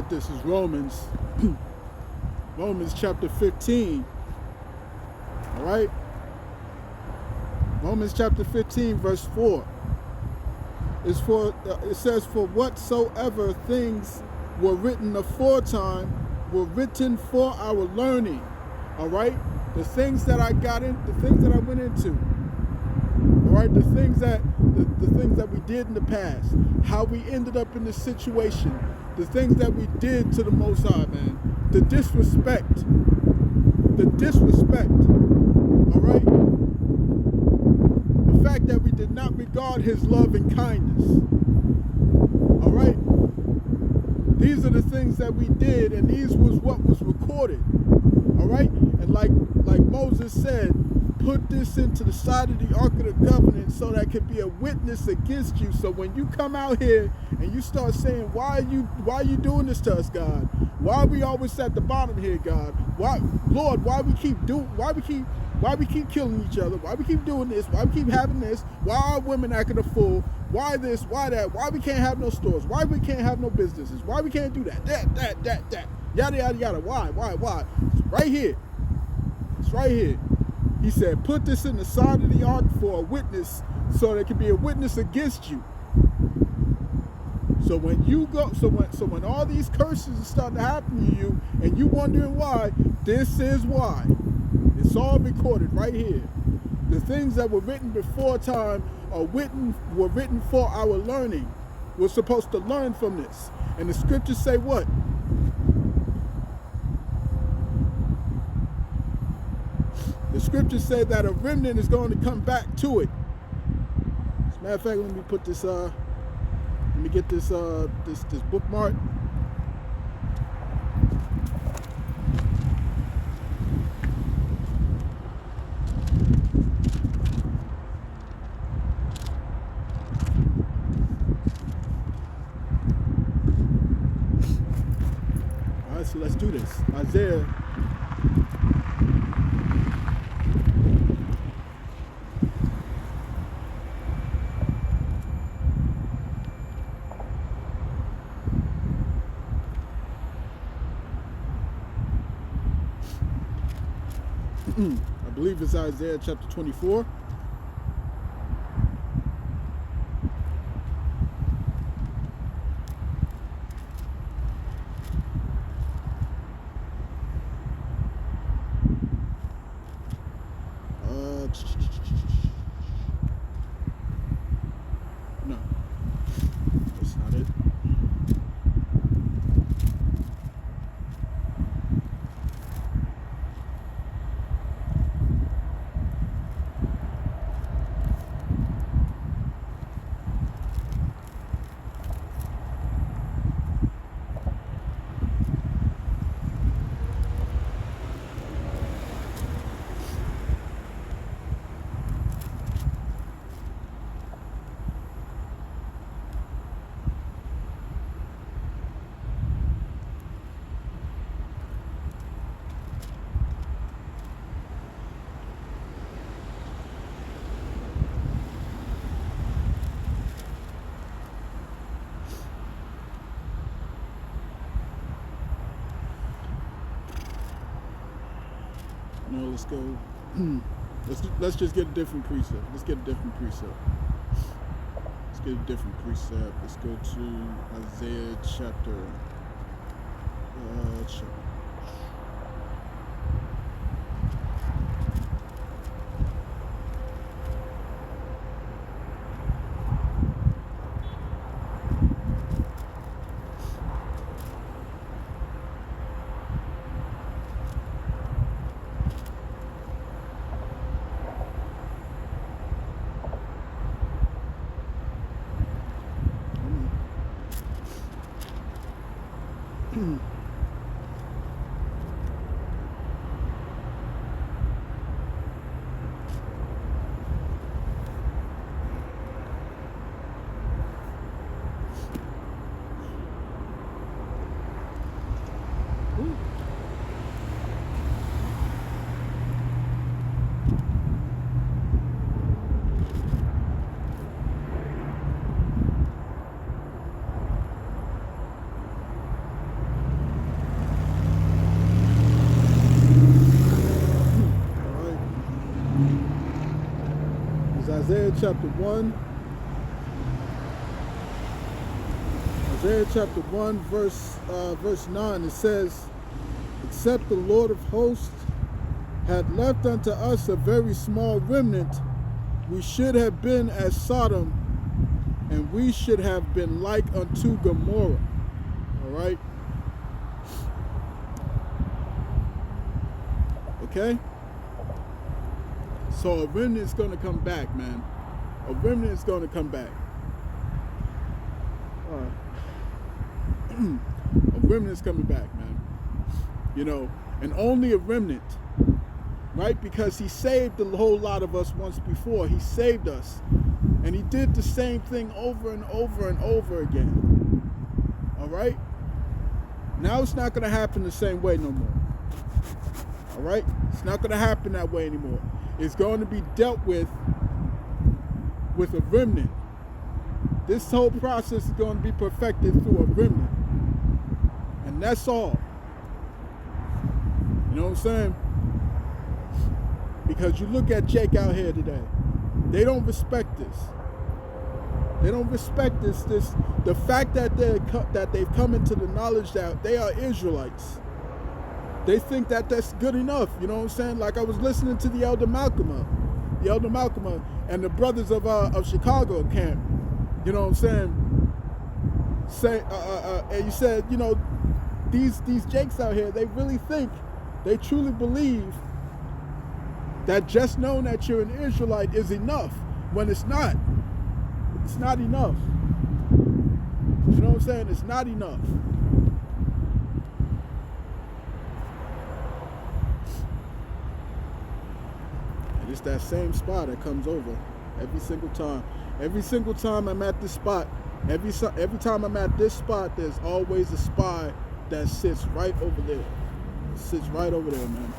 A: This is Romans, Romans chapter 15, all right? Romans chapter 15, verse 4. It says, For whatsoever things were written aforetime were written for our learning, all right? The things that I went into, all right? The things that we did in the past, how we ended up in this situation, the things that we did to the Most High, man. The disrespect, all right? The fact that we did not regard his love and kindness, all right? These are the things that we did, and these was what was recorded, all right? And like Moses said, put this into the side of the Ark of the Covenant so that could be a witness against you. So when you come out here and you start saying, why are you doing this to us, God? Why are we always at the bottom here, God? Why, Lord, why we keep killing each other? Why we keep doing this? Why we keep having this? Why are women acting a fool? Why this? Why that? Why we can't have no stores? Why we can't have no businesses? Why we can't do that? That. Yada, yada, yada. Why? It's right here. It's right here. He said, put this in the side of the ark for a witness, so there can be a witness against you. So when you go, so when all these curses are starting to happen to you, and you wondering why, this is why. It's all recorded right here. The things that were written before time were written for our learning. We're supposed to learn from this. And the scriptures say what? The scriptures say that a remnant is going to come back to it. It's Matter of fact, let me put this. Let me get this. This bookmark. All right, so let's do this. Isaiah. I believe it's Isaiah chapter 24. No, that's not it. No, let's go. Let's just get a different precept. Let's get a different precept. Let's get a different precept. Let's go to Isaiah chapter. Isaiah chapter 1. Isaiah chapter 1 verse 9, it says, except the Lord of hosts had left unto us a very small remnant, we should have been as Sodom, and we should have been like unto Gomorrah. All right? Okay? So a remnant is going to come back, man. A remnant is going to come back. A remnant is coming back, man. You know, and only a remnant, right? Because he saved a whole lot of us once before. He saved us. And he did the same thing over and over and over again. All right? Now it's not going to happen the same way no more. All right? It's not going to happen that way anymore. It's going to be dealt with a remnant. This whole process is going to be perfected through a remnant. And that's all. You know what I'm saying? Because you look at Jake out here today. They don't respect this. They don't respect this. The fact that they've come into the knowledge that they are Israelites. They think that that's good enough. You know what I'm saying? Like I was listening to the Elder Malcolm and the brothers of Chicago camp. You know what I'm saying? And you said, you know, these Jakes out here, they really think, they truly believe that just knowing that you're an Israelite is enough, when it's not. It's not enough. You know what I'm saying? It's not enough. And it's that same spot that comes over every single time. Every single time I'm at this spot, every time I'm at this spot, there's always a spy that sits right over there. It sits right over there, man.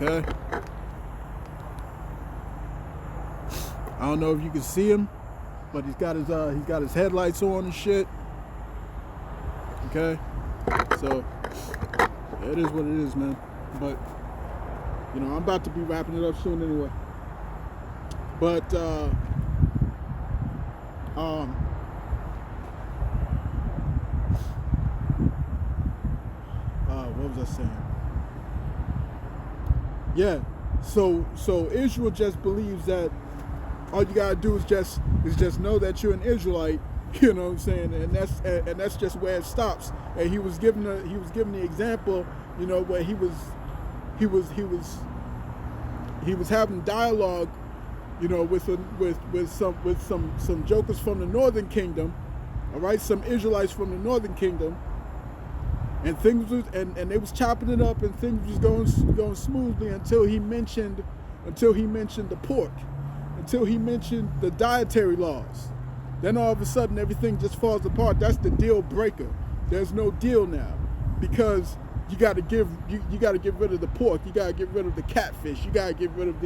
A: Okay. I don't know if you can see him, but he's got his headlights on and shit. Okay. So it is what it is, man. But you know, I'm about to be wrapping it up soon anyway. But what was I saying? Yeah, so Israel just believes that all you gotta do is just know that you're an Israelite, you know what I'm saying, and that's just where it stops. And he was given the example, you know, where he was having dialogue, you know, with some jokers from the northern kingdom, all right, some Israelites from the northern kingdom. And things was, and they was chopping it up, and things was going smoothly until he mentioned the pork, until he mentioned the dietary laws. Then all of a sudden everything just falls apart. That's the deal breaker. There's no deal now, because you got to get rid of the pork. You got to get rid of the catfish. You got to get rid of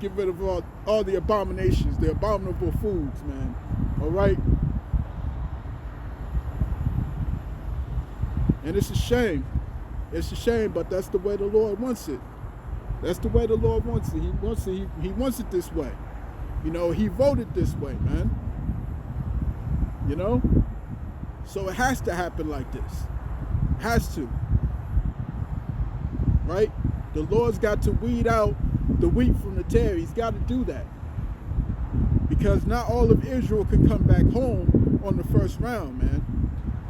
A: get rid of all the abominations, the abominable foods, man. All right. And it's a shame. It's a shame, but that's the way the Lord wants it. That's the way the Lord wants it. He wants it this way. You know, he voted this way, man. You know? So it has to happen like this. It has to. Right? The Lord's got to weed out the wheat from the tare. He's got to do that. Because not all of Israel can come back home on the first round, man.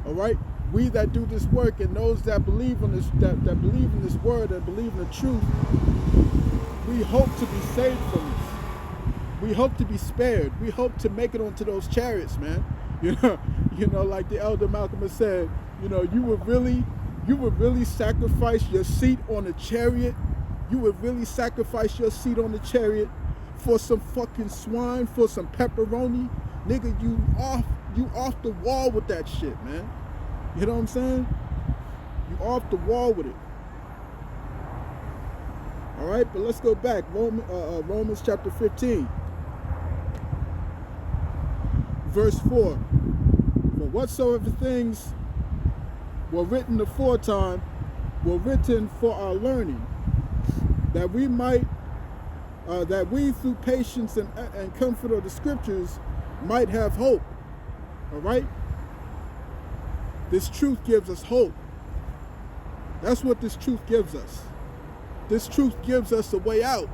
A: All right? We that do this work, and those that believe in this, that believe in this word, and believe in the truth, we hope to be saved from this. We hope to be spared. We hope to make it onto those chariots, man. You know, like the elder Malcolm has said, you know, you would really sacrifice your seat on a chariot. You would really sacrifice your seat on the chariot for some fucking swine, for some pepperoni, nigga. You off the wall with that shit, man. You know what I'm saying? You off the wall with it. All right, but let's go back. Romans chapter 15, verse 4. For whatsoever things were written aforetime were written for our learning, that we through patience and comfort of the scriptures might have hope. All right? This truth gives us hope. That's what this truth gives us. This truth gives us a way out.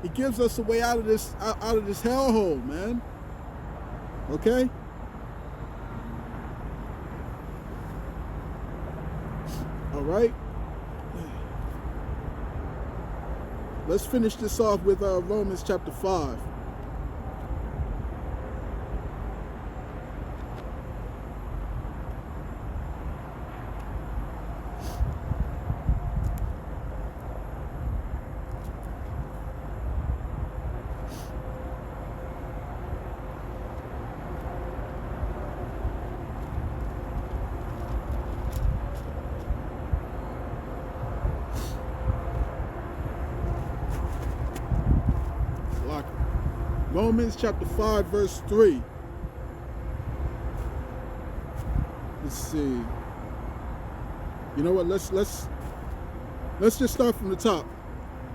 A: It gives us a way out of this hellhole, man. Okay? All right. Let's finish this off with Romans chapter 5. Romans chapter 5, verse 3. Let's see. You know what? Let's just start from the top.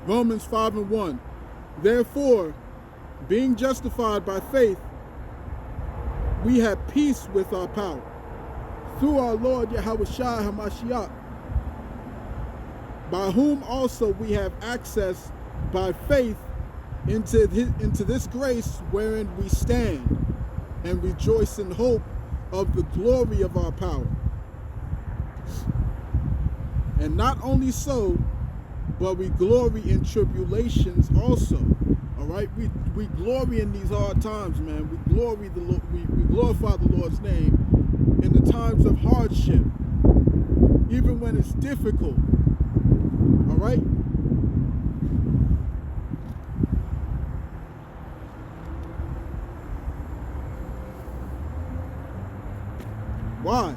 A: Romans 5 and 1. Therefore, being justified by faith, we have peace with our power through our Lord Yahawah HaMashiach, by whom also we have access by faith into this grace wherein we stand, and rejoice in hope of the glory of our power. And not only so, but we glory in tribulations also. All right, we glory in these hard times, man. We glory we glorify the Lord's name in the times of hardship, even when it's difficult. All right. Why?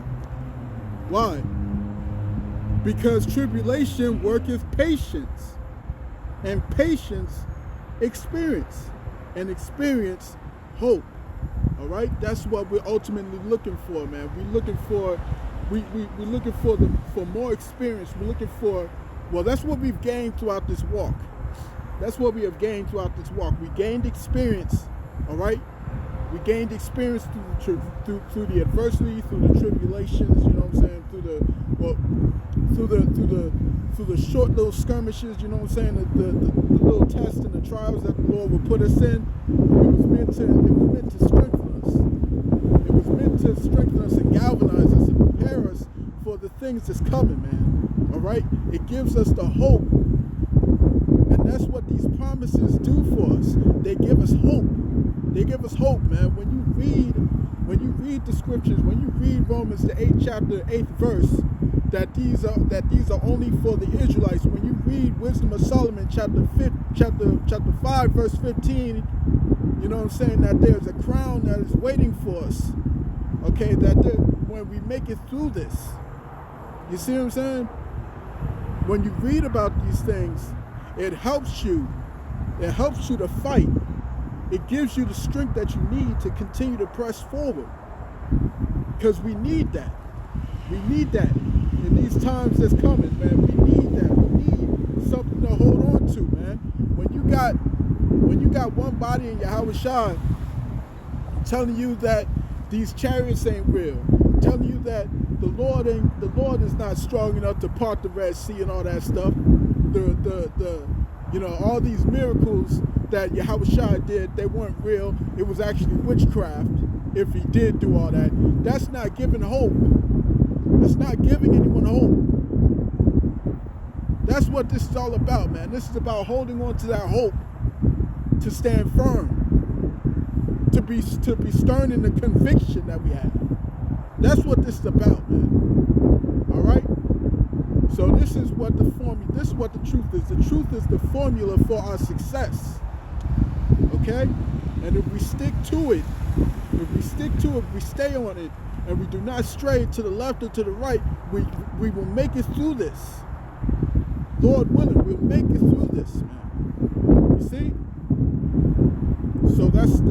A: Why? Because tribulation worketh patience, and patience experience, and experience hope. All right, that's what we're ultimately looking for, man. We're looking for, we're looking for more experience. We're looking for, well, that's what we've gained throughout this walk. That's what we have gained throughout this walk. We gained experience. All right. We gained experience through the adversity, through the tribulations. You know what I'm saying? Through the short little skirmishes. You know what I'm saying? The little tests and the trials that the Lord would put us in. It was meant to strengthen us. It was meant to strengthen us and galvanize us and prepare us for the things that's coming, man. All right? It gives us the hope, and that's what these promises do for us. They give us hope. They give us hope, man. When you read the scriptures, when you read Romans the 8th chapter, 8th verse, that these are only for the Israelites. When you read Wisdom of Solomon chapter 5 verse 15, you know what I'm saying, that there's a crown that is waiting for us. Okay, when we make it through this. You see what I'm saying? When you read about these things, it helps you. It helps you to fight. It gives you the strength that you need to continue to press forward. Because we need that. We need that in these times that's coming, man. We need that. We need something to hold on to, man. When you got one body in Yahawah telling you that these chariots ain't real, telling you that the Lord is not strong enough to part the Red Sea and all that stuff. All these miracles that Yahawah did, they weren't real. It was actually witchcraft if he did do all that. That's not giving hope. That's not giving anyone hope. That's what this is all about, man. This is about holding on to that hope, to stand firm, to be stern in the conviction that we have. That's what this is about, man. All right? So this is what the truth is. The truth is the formula for our success. Okay? And if we stick to it, we stay on it, and we do not stray to the left or to the right, we will make it through this. Lord willing, we'll make it through this, man. You see? So that's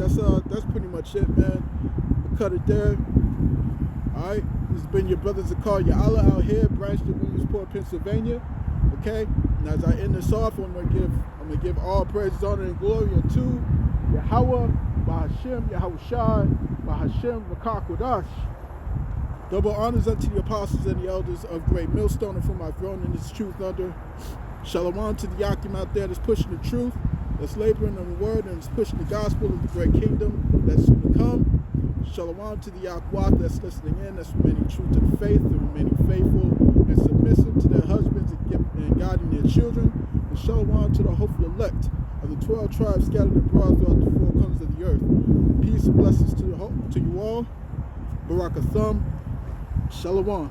A: pretty much it, man. We'll cut it there. Alright? This has been your brother Yahawah out here, Branchton, Williamsport, Pennsylvania. Okay? And as I end this off, I'm gonna give all praises, honor, and glory unto Yahawah Bahashem Yahawashi Bahashem. Double honors unto the apostles and the elders of Great Millstone, and for my throne in this truth under. Shalom to the Yakim out there that's pushing the truth, that's laboring on the word, and is pushing the gospel of the great kingdom that's soon to come. Shalom to the Yahawah that's listening in, that's remaining true to the faith, and remaining faithful and submissive to their husbands and guiding their children. And shalom to the hopeful elect of the 12 tribes scattered abroad throughout the four corners of the earth. Peace and blessings to you all. Barakathum. Shalom.